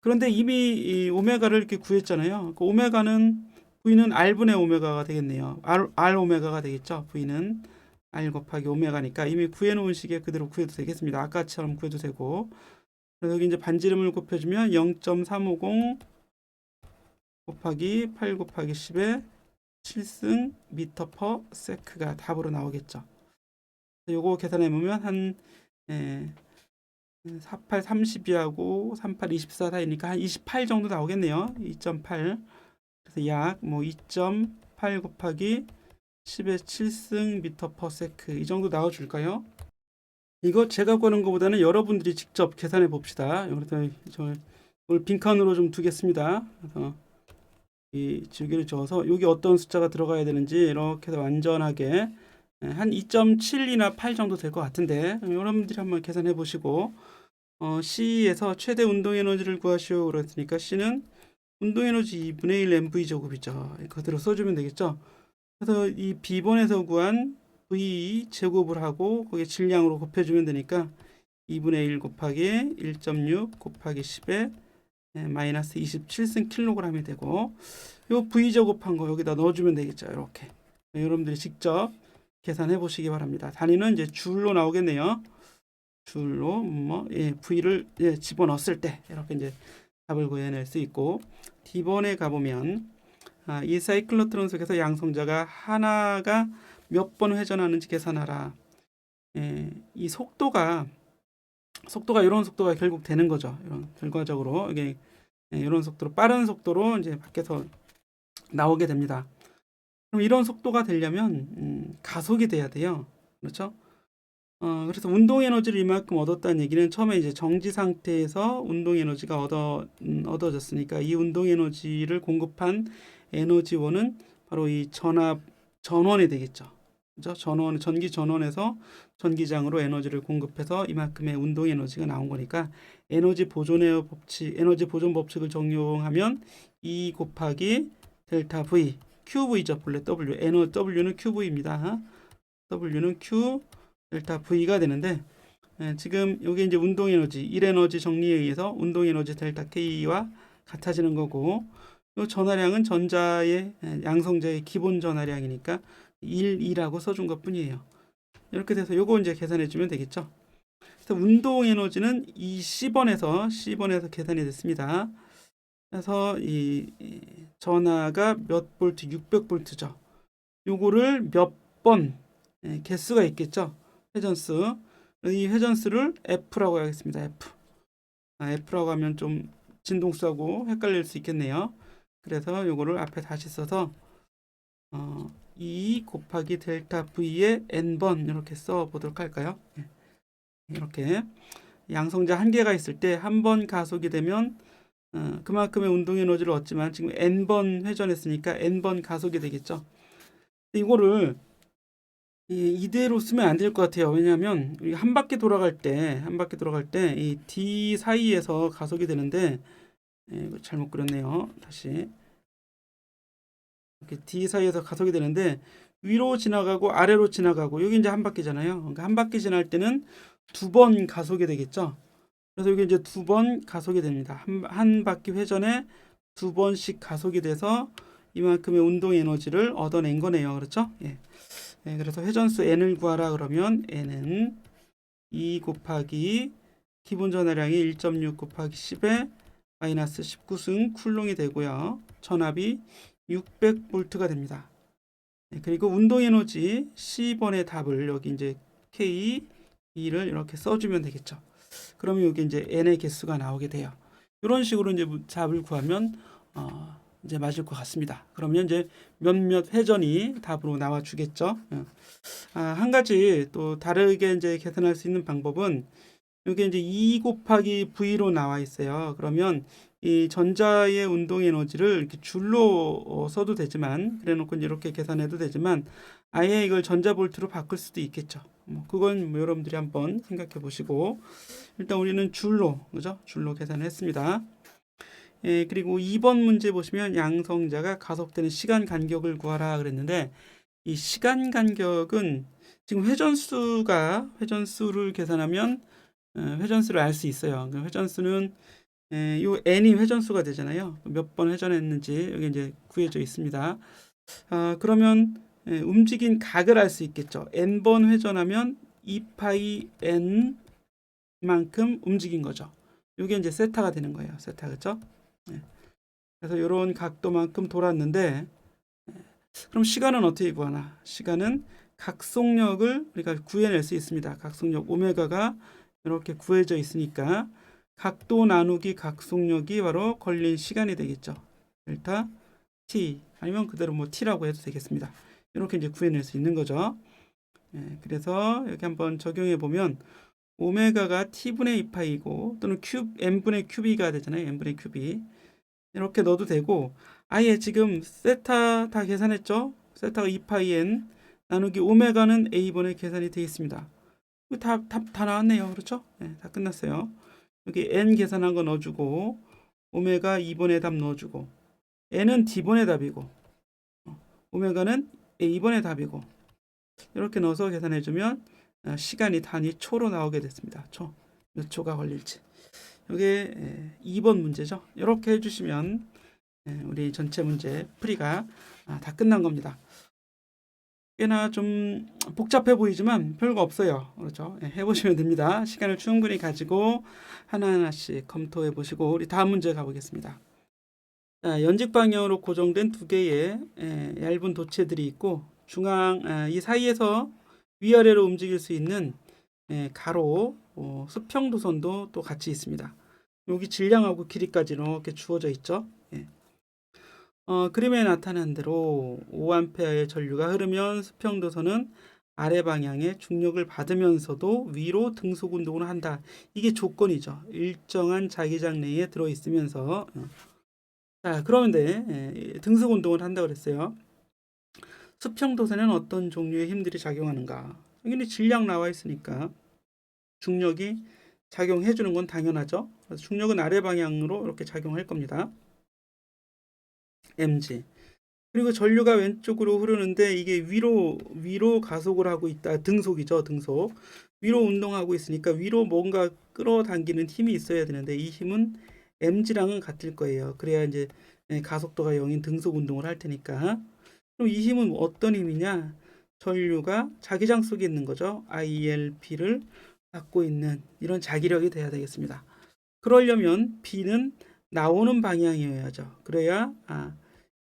그런데 이미 이 오메가를 이렇게 구했잖아요. 그 오메가는 V는 R분의 오메가가 되겠네요. R 오메가가 되겠죠. V는 R 곱하기 오메가니까 이미 구해놓은 식에 그대로 구해도 되겠습니다. 아까처럼 구해도 되고. 그래서 여기 이제 반지름을 곱해주면 0.350 곱하기 8 곱하기 10의 7승 미터 퍼 세크가 답으로 나오겠죠. 요거 계산해 보면 한 48 32하고 38 24 사이니까 한 28 정도 나오겠네요. 2.8. 그래서 약 뭐 2.8 곱하기 10의 7승 미터 퍼 세크 이 정도 나와 줄까요? 이거 제가 구하는 것보다는 여러분들이 직접 계산해 봅시다. 그래서 저 오늘 빈칸으로 좀 두겠습니다. 그래서 이 지우개를 저어서 여기 어떤 숫자가 들어가야 되는지 이렇게 해서 완전하게 한 2.7이나 8 정도 될 것 같은데 여러분들이 한번 계산해 보시고 C에서 최대 운동 에너지를 구하시오 그랬으니까 C는 운동 에너지 2분의 1 mv 제곱이죠. 그대로 써주면 되겠죠. 그래서 이 B번에서 구한 V 제곱을 하고 거기에 질량으로 곱해주면 되니까 2분의 1 곱하기 1.6 곱하기 10에 마이너스 27승 킬로그램이 되고 요 V 제곱한 거 여기다 넣어주면 되겠죠. 이렇게 여러분들이 직접 계산해 보시기 바랍니다. 단위는 이제 줄로 나오겠네요. 줄로 V를 집어넣었을 때 이렇게 이제 답을 구해낼 수 있고 D번에 가보면 이 사이클로트론 속에서 양성자가 하나가 몇 번 회전하는지 계산하라. 이 속도가 이런 속도가 결국 되는 거죠. 이런 결과적으로 이게 이런 속도로 빠른 속도로 이제 밖에서 나오게 됩니다. 그럼 이런 속도가 되려면 가속이 돼야 돼요. 그렇죠? 그래서 운동 에너지를 이만큼 얻었다는 얘기는 처음에 이제 정지 상태에서 운동 에너지가 얻어졌으니까 이 운동 에너지를 공급한 에너지원은 바로 이 전원이 되겠죠. 그죠? 전기 전원에서 전기장으로 에너지를 공급해서 이만큼의 운동 에너지가 나온 거니까 에너지 보존 법칙을 적용하면 E 곱하기 델타 V, QV죠. 본래 W는 QV입니다. W는 Q 델타 V가 되는데 지금 여기 이제 운동 에너지 1에너지 정리에 의해서 운동 에너지 델타 K와 같아지는 거고 이 전하량은 전자의 양성자의 기본 전하량이니까 1이라고 써준 것 뿐이에요. 이렇게 돼서 요거 이제 계산해 주면 되겠죠. 그래서 운동 에너지는 이 C번에서 계산이 됐습니다. 그래서 이 전하가 몇 볼트 600볼트죠. 요거를 몇 번 개수가 있겠죠. 회전수. 이 회전수를 F라고 하겠습니다. F라고 하면 좀 진동수하고 헷갈릴 수 있겠네요. 그래서 요거를 앞에 다시 써서 E 곱하기 델타 V의 N번 이렇게 써보도록 할까요? 이렇게 양성자 한 개가 있을 때 한 번 가속이 되면 그만큼의 운동 에너지를 얻지만 지금 N번 회전했으니까 N번 가속이 되겠죠. 이거를 이대로 쓰면 안 될 것 같아요. 왜냐하면 한 바퀴 돌아갈 때 이 D 사이에서 가속이 되는데 잘못 그렸네요. 다시 이렇게 D 사이에서 가속이 되는데 위로 지나가고 아래로 지나가고 여기 이제 한 바퀴잖아요. 그러니까 한 바퀴 지날 때는 두 번 가속이 되겠죠. 그래서 여기 이제 두 번 가속이 됩니다. 한 바퀴 회전에 두 번씩 가속이 돼서 이만큼의 운동 에너지를 얻어낸 거네요. 그렇죠? 그래서 회전수 n을 구하라 그러면 n은 2 곱하기 기본 전하량이 1.6 곱하기 10에 마이너스 19승 쿨롱이 되고요. 전압이 600볼트가 됩니다. 그리고 운동 에너지 C번의 답을 여기 이제 K, E를 이렇게 써주면 되겠죠. 그러면 여기 이제 n의 개수가 나오게 돼요. 이런 식으로 이제 답을 구하면 이제 맞을 것 같습니다. 그러면 이제 몇몇 회전이 답으로 나와 주겠죠. 한 가지 또 다르게 이제 계산할 수 있는 방법은 여기 이제 2 곱하기 V로 나와 있어요. 그러면 이 전자의 운동 에너지를 이렇게 줄로 써도 되지만 그래 놓고 이렇게 계산해도 되지만 아예 이걸 전자볼트로 바꿀 수도 있겠죠. 그건 여러분들이 한번 생각해 보시고 일단 우리는 줄로 계산을 했습니다. 그리고 2번 문제 보시면 양성자가 가속되는 시간 간격을 구하라 그랬는데 이 시간 간격은 지금 회전수를 계산하면 회전수를 알 수 있어요. 회전수는 요 n이 회전수가 되잖아요. 몇 번 회전했는지 여기 이제 구해져 있습니다. 그러면 움직인 각을 알 수 있겠죠. n번 회전하면 2파이 n 만큼 움직인 거죠. 이게 이제 세타가 되는 거예요. 세타 그렇죠? 그래서 이런 각도만큼 돌았는데 그럼 시간은 어떻게 구하나? 시간은 각속력을 우리가 구해낼 수 있습니다. 각속력 오메가가 이렇게 구해져 있으니까 각도 나누기 각속력이 바로 걸린 시간이 되겠죠. 델타 t 아니면 그대로 뭐 t라고 해도 되겠습니다. 이렇게 이제 구해낼 수 있는 거죠. 그래서 여기 한번 적용해 보면 오메가가 t분의 2파이고 또는 n분의 큐비가 되잖아요. n분의 큐비 이렇게 넣어도 되고 아예 지금 세타 다 계산했죠? 세타가 2파이 n 나누기 오메가는 a분의 계산이 되어 있습니다. 다 나왔네요. 그렇죠? 다 끝났어요. 여기 n 계산한 거 넣어주고 오메가 2번의 답 넣어주고 n은 d번의 답이고 오메가는 a번의 답이고 이렇게 넣어서 계산해주면 시간이 단위 초로 나오게 됐습니다. 몇 초가 걸릴지. 이게 2번 문제죠. 이렇게 해주시면 우리 전체 문제 풀이가 다 끝난 겁니다. 꽤나 좀 복잡해 보이지만 별거 없어요. 그렇죠? 해보시면 됩니다. 시간을 충분히 가지고 하나하나씩 검토해 보시고 우리 다음 문제 가보겠습니다. 연직 방향으로 고정된 두 개의 얇은 도체들이 있고 중앙 이 사이에서 위아래로 움직일 수 있는 가로 수평 도선도 또 같이 있습니다. 여기 질량하고 길이까지 이렇게 주어져 있죠. 그림에 나타난 대로 5A의 전류가 흐르면 수평 도선은 아래 방향의 중력을 받으면서도 위로 등속 운동을 한다. 이게 조건이죠. 일정한 자기장 내에 들어 있으면서 자 그러면 등속 운동을 한다고 그랬어요. 수평 도선에는 어떤 종류의 힘들이 작용하는가? 여기는 질량 나와 있으니까 중력이 작용해 주는 건 당연하죠. 그래서 중력은 아래 방향으로 이렇게 작용할 겁니다. mg. 그리고 전류가 왼쪽으로 흐르는데 이게 위로 가속을 하고 있다. 등속이죠, 등속. 위로 운동하고 있으니까 위로 뭔가 끌어당기는 힘이 있어야 되는데 이 힘은 mg랑은 같을 거예요. 그래야 이제 가속도가 0인 등속 운동을 할 테니까. 그럼 이 힘은 어떤 힘이냐? 전류가 자기장 속에 있는 거죠. ILP를 갖고 있는 이런 자기력이 돼야 되겠습니다. 그러려면 B는 나오는 방향이어야죠. 그래야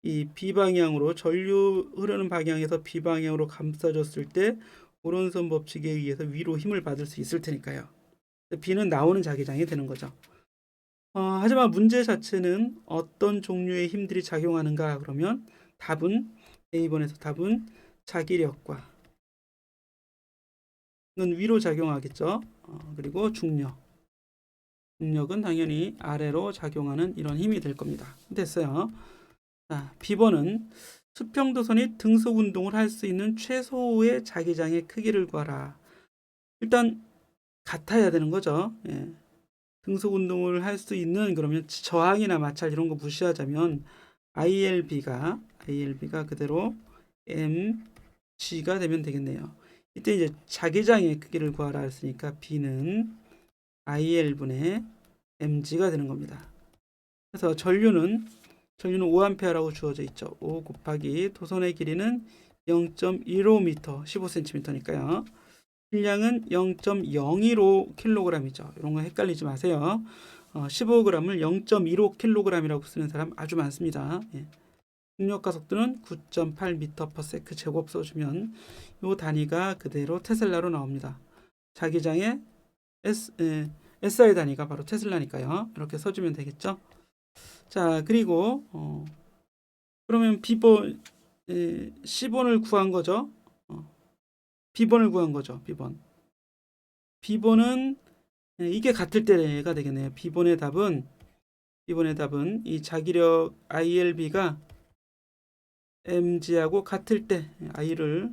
이 B방향으로 전류 흐르는 방향에서 B방향으로 감싸졌을 때 오른손 법칙에 의해서 위로 힘을 받을 수 있을 테니까요. B는 나오는 자기장이 되는 거죠. 하지만 문제 자체는 어떤 종류의 힘들이 작용하는가 그러면 답은 A번에서 답은 자기력과 는 위로 작용하겠죠. 그리고 중력은 당연히 아래로 작용하는 이런 힘이 될 겁니다. 됐어요. 자, B번은 수평도선이 등속 운동을 할 수 있는 최소의 자기장의 크기를 구하라. 일단 같아야 되는 거죠. 등속 운동을 할 수 있는 그러면 저항이나 마찰 이런 거 무시하자면 ILB가 그대로 mg가 되면 되겠네요. 이때 이제 자기장의 크기를 구하라 했으니까 B는 IL분의 mg가 되는 겁니다. 그래서 전류는 5A라고 주어져 있죠. 5 곱하기 도선의 길이는 0.15m, 15cm니까요. 질량은 0.015kg이죠. 이런 거 헷갈리지 마세요. 15g을 0.15kg이라고 쓰는 사람 아주 많습니다. 중력 가속도는 9.8m/s 제곱 써주면 이 단위가 그대로 테슬라로 나옵니다. 자기장의 SI 단위가 바로 테슬라니까요. 이렇게 써주면 되겠죠. 자 그리고 그러면 B번 C번을 구한 거죠. B번을 구한 거죠. B번은 이게 같을 때가 되겠네요. B번의 답은 이 자기력 ILB가 mg하고 같을 때 i를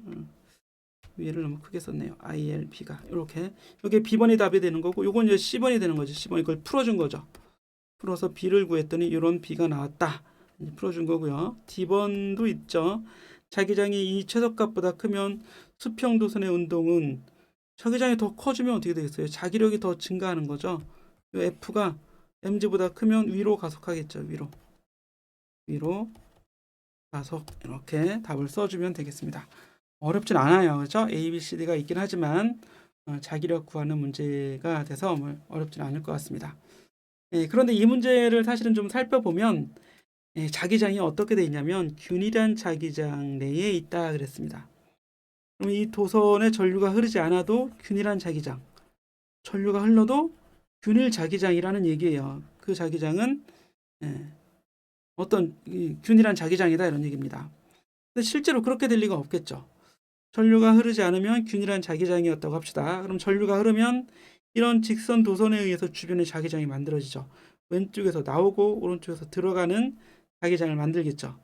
위를 너무 크게 썼네요. ILB가 이렇게 이게 B번이 답이 되는 거고 요건 이제 C번이 되는 거죠. C번 이걸 풀어준 거죠. 풀어서 B를 구했더니 이런 B가 나왔다. 풀어준 거고요. D번도 있죠. 자기장이 이 최소값보다 크면 수평도선의 운동은 자기장이 더 커지면 어떻게 되겠어요? 자기력이 더 증가하는 거죠. F가 mg보다 크면 위로 가속하겠죠. 위로 가속 이렇게 답을 써주면 되겠습니다. 어렵진 않아요. 그렇죠? A, B, C, D가 있긴 하지만 자기력 구하는 문제가 돼서 어렵진 않을 것 같습니다. 그런데 이 문제를 사실은 좀 살펴보면 자기장이 어떻게 돼 있냐면 균일한 자기장 내에 있다 그랬습니다. 그럼 이 도선에 전류가 흐르지 않아도 균일한 자기장, 전류가 흘러도 균일 자기장이라는 얘기예요. 그 자기장은 어떤 균일한 자기장이다 이런 얘기입니다. 근데 실제로 그렇게 될 리가 없겠죠. 전류가 흐르지 않으면 균일한 자기장이었다고 합시다. 그럼 전류가 흐르면 이런 직선 도선에 의해서 주변에 자기장이 만들어지죠. 왼쪽에서 나오고 오른쪽에서 들어가는 자기장을 만들겠죠.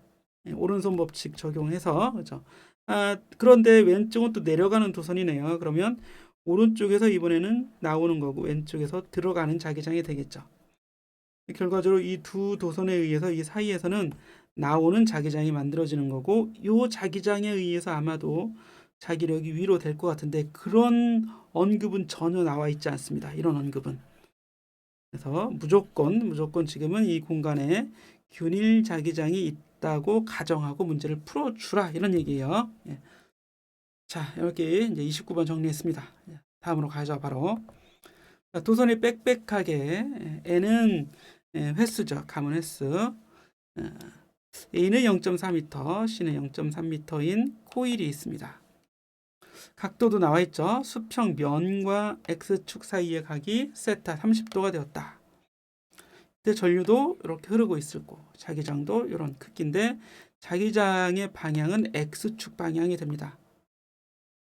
오른손 법칙 적용해서 그렇죠. 그런데 왼쪽은 또 내려가는 도선이네요. 그러면 오른쪽에서 이번에는 나오는 거고 왼쪽에서 들어가는 자기장이 되겠죠. 결과적으로 이 두 도선에 의해서 이 사이에서는 나오는 자기장이 만들어지는 거고 이 자기장에 의해서 아마도 자기력이 위로 될 것 같은데 그런 언급은 전혀 나와 있지 않습니다. 이런 언급은. 그래서 무조건 지금은 이 공간에 균일 자기장이 있다고 가정하고 문제를 풀어주라 이런 얘기예요. 자, 이렇게 이제 29번 정리했습니다. 다음으로 가죠. 바로 도선이 빽빽하게 N은 횟수죠. 가문 횟수. A는 0.4m, C는 0.3m인 코일이 있습니다. 각도도 나와 있죠. 수평 면과 X축 사이의 각이 세타 30도가 되었다. 근데 전류도 이렇게 흐르고 있을 거고 자기장도 이런 크기인데 자기장의 방향은 X축 방향이 됩니다.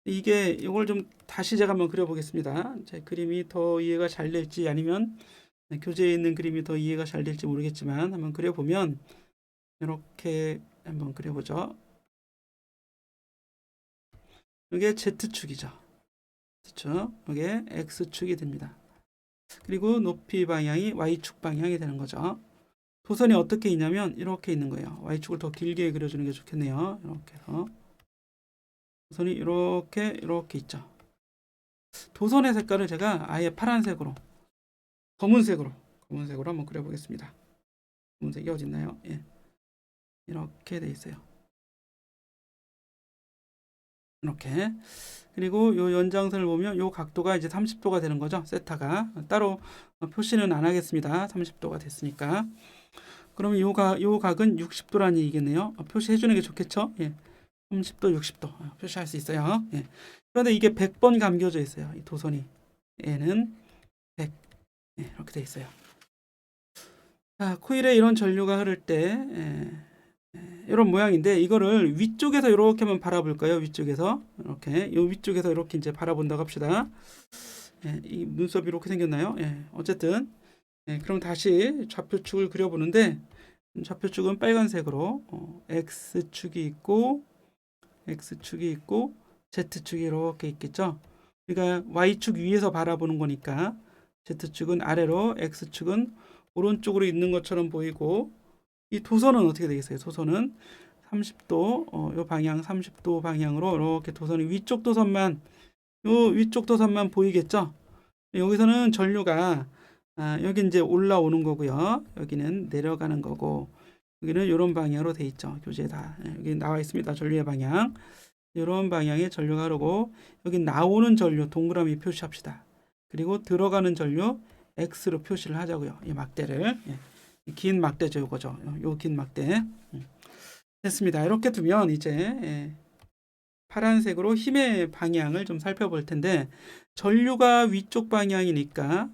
이게 이걸 좀 다시 제가 한번 그려보겠습니다. 제 그림이 더 이해가 잘 될지 아니면 교재에 있는 그림이 더 이해가 잘 될지 모르겠지만 한번 그려보면 이렇게 한번 그려보죠. 이게 Z축이죠. Z축, 이게 X축이 됩니다. 그리고 높이 방향이 Y축 방향이 되는 거죠. 도선이 어떻게 있냐면 이렇게 있는 거예요. Y축을 더 길게 그려주는 게 좋겠네요. 이렇게 해서 도선이 이렇게 있죠. 도선의 색깔을 제가 아예 파란색으로 검은색으로 한번 그려보겠습니다. 검은색이 어디 있나요? 이렇게 돼 있어요. 이렇게. 그리고 요 연장선을 보면 요 각도가 이제 30도가 되는 거죠. 세타가. 따로 표시는 안 하겠습니다. 30도가 됐으니까. 그러면 요 각은 60도라는 얘기겠네요. 표시해 주는 게 좋겠죠? 30도, 60도 표시할 수 있어요. 그런데 이게 100번 감겨져 있어요. 이 도선이. 얘는 100. 이렇게 돼 있어요. 자, 코일에 이런 전류가 흐를 때 이런 모양인데 이거를 위쪽에서 이렇게 한번 바라볼까요? 위쪽에서 이렇게 요 위쪽에서 이렇게 이제 바라본다고 합시다. 이 눈썹이 이렇게 생겼나요? 어쨌든 그럼 다시 좌표축을 그려보는데 좌표축은 빨간색으로 X축이 있고 Z축이 이렇게 있겠죠. 그러니까 Y축 위에서 바라보는 거니까 Z축은 아래로 X축은 오른쪽으로 있는 것처럼 보이고 이 도선은 어떻게 되겠어요? 도선은 30도 요 방향 30도 방향으로 이렇게 도선이 위쪽 도선만 보이겠죠? 여기서는 전류가 여기 이제 올라오는 거고요. 여기는 내려가는 거고 여기는 이런 방향으로 돼 있죠. 교재에 다 여기 나와 있습니다. 전류의 방향. 이런 방향의 전류가 흐르고 여기 나오는 전류 동그라미 표시합시다. 그리고 들어가는 전류 X로 표시를 하자고요. 이 막대를 긴 막대죠. 이거죠. 요 긴 막대. 됐습니다. 이렇게 두면 이제 파란색으로 힘의 방향을 좀 살펴볼 텐데 전류가 위쪽 방향이니까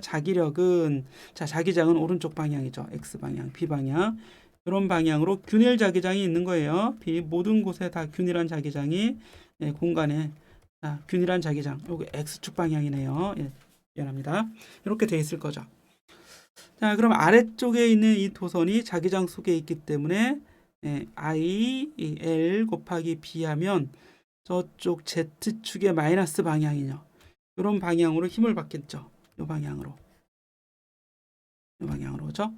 자기력은 자기장은 오른쪽 방향이죠. X 방향, B 방향. 이런 방향으로 균일 자기장이 있는 거예요. 모든 곳에 다 균일한 자기장이 공간에 균일한 자기장. 요거 X축 방향이네요. 미안합니다. 이렇게 돼 있을 거죠. 자, 그럼 아래쪽에 있는 이 도선이 자기장 속에 있기 때문에 I, L 곱하기 B 하면 저쪽 Z축의 마이너스 방향이요. 이런 방향으로 힘을 받겠죠. 이 방향으로. 그죠?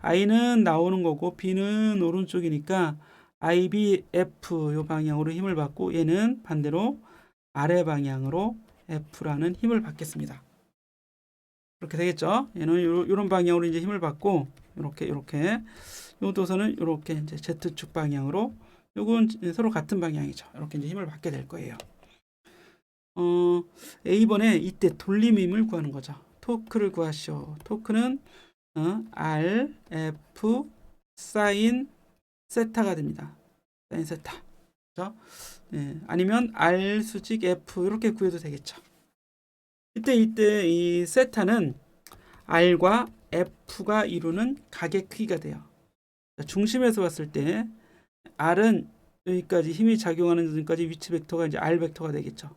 I는 나오는 거고 B는 오른쪽이니까 IB, F 이 방향으로 힘을 받고 얘는 반대로 아래 방향으로 F라는 힘을 받겠습니다. 그렇게 되겠죠? 얘는 이런 방향으로 이제 힘을 받고 이렇게 요 도선은 이렇게 이제 Z축 방향으로 요건 서로 같은 방향이죠. 이렇게 이제 힘을 받게 될 거예요. A번에 이때 돌림힘을 구하는 거죠. 토크를 구하시오. 토크는 R, F, 사인 세타가 됩니다. 사인 세타. 그렇죠? 네, 아니면 R 수직 F 이렇게 구해도 되겠죠. 이때 이 세타는 R과 F가 이루는 각의 크기가 돼요. 중심에서 봤을 때 R은 여기까지 힘이 작용하는 데까지 위치 벡터가 이제 R 벡터가 되겠죠.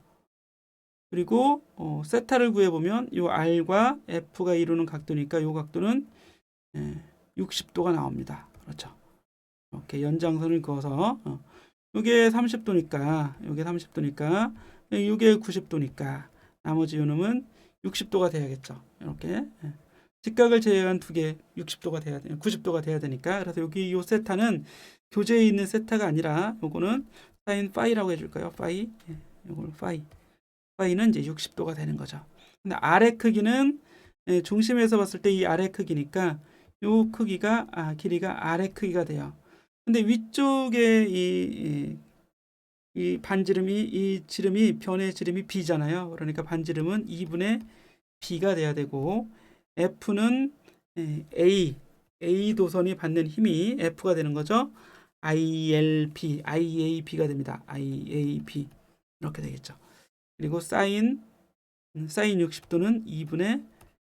그리고 세타를 구해보면 이 R과 F가 이루는 각도니까 이 각도는 60도가 나옵니다. 그렇죠. 이렇게 연장선을 그어서 이게 30도니까 이게 30도니까 이게 90도니까 나머지 요놈은 60도가 돼야겠죠. 이렇게 직각을 제외한 두 개 60도가 돼야 돼, 90도가 돼야 되니까. 그래서 여기 요 세타는 교재에 있는 세타가 아니라 요거는 사인 파이라고 해줄까요? 파이. 요걸 파이. 파이는 이제 60도가 되는 거죠. 근데 아래 크기는 중심에서 봤을 때 이 아래 크기니까 요 크기가 길이가 아래 크기가 돼요. 근데 위쪽에 이 반지름이 이 지름이 변의 지름이 b잖아요. 그러니까 반지름은 2분의 b가 돼야 되고 F는 A 도선이 받는 힘이 F가 되는 거죠. IAB가 됩니다. IAB 이렇게 되겠죠. 그리고 사인 60도는 2분의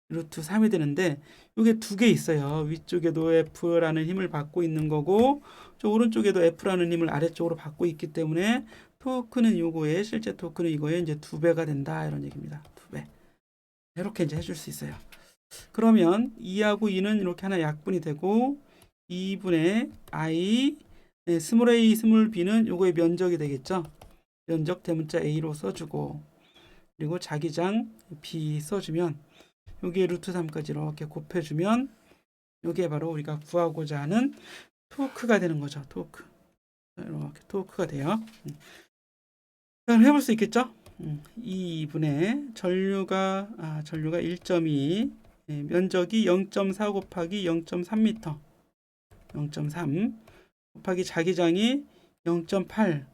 루트 3이 되는데 이게 두 개 있어요. 위쪽에도 F라는 힘을 받고 있는 거고 저 오른쪽에도 F라는 힘을 아래쪽으로 받고 있기 때문에 토크는 요거에 실제 토크는 이거에 이제 2배가 된다 이런 얘기입니다. 2배. 이렇게 이제 해줄 수 있어요. 그러면 2하고 2는 이렇게 하나 약분이 되고 2분의 I 스몰 a 스몰 b는 요거의 면적이 되겠죠. 면적 대문자 a로 써주고 그리고 자기장 b 써주면 여기에 루트 3까지 이렇게 곱해주면 이게 바로 우리가 구하고자 하는 토크가 되는 거죠. 토크. 이렇게 토크가 돼요. 그럼 해볼 수 있겠죠? 2분의 전류가 1.2 면적이 0.4 곱하기 0.3m 0.3 곱하기 자기장이 0.8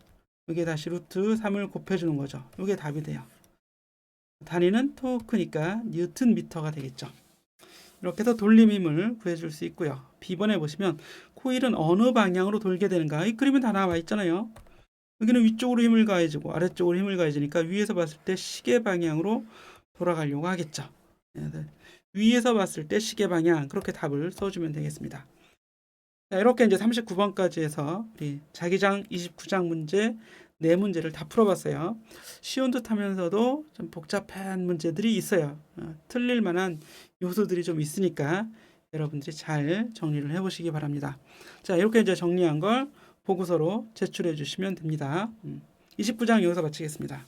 여기에 다시 루트 3을 곱해주는 거죠. 이게 답이 돼요. 단위는 토크니까 뉴턴 미터가 되겠죠. 이렇게 해서 돌림 힘을 구해줄 수 있고요. B번에 보시면 코일은 어느 방향으로 돌게 되는가 이 그림은 다 나와 있잖아요. 여기는 위쪽으로 힘을 가해주고 아래쪽으로 힘을 가해주니까 위에서 봤을 때 시계 방향으로 돌아가려고 하겠죠. 위에서 봤을 때 시계 방향 그렇게 답을 써주면 되겠습니다. 자, 이렇게 이제 39번까지 해서 우리 자기장 29장 문제 4문제를 다 풀어봤어요. 쉬운 듯 하면서도 좀 복잡한 문제들이 있어요. 틀릴 만한 요소들이 좀 있으니까 여러분들이 잘 정리를 해보시기 바랍니다. 자, 이렇게 이제 정리한 걸 보고서로 제출해 주시면 됩니다. 29장 여기서 마치겠습니다.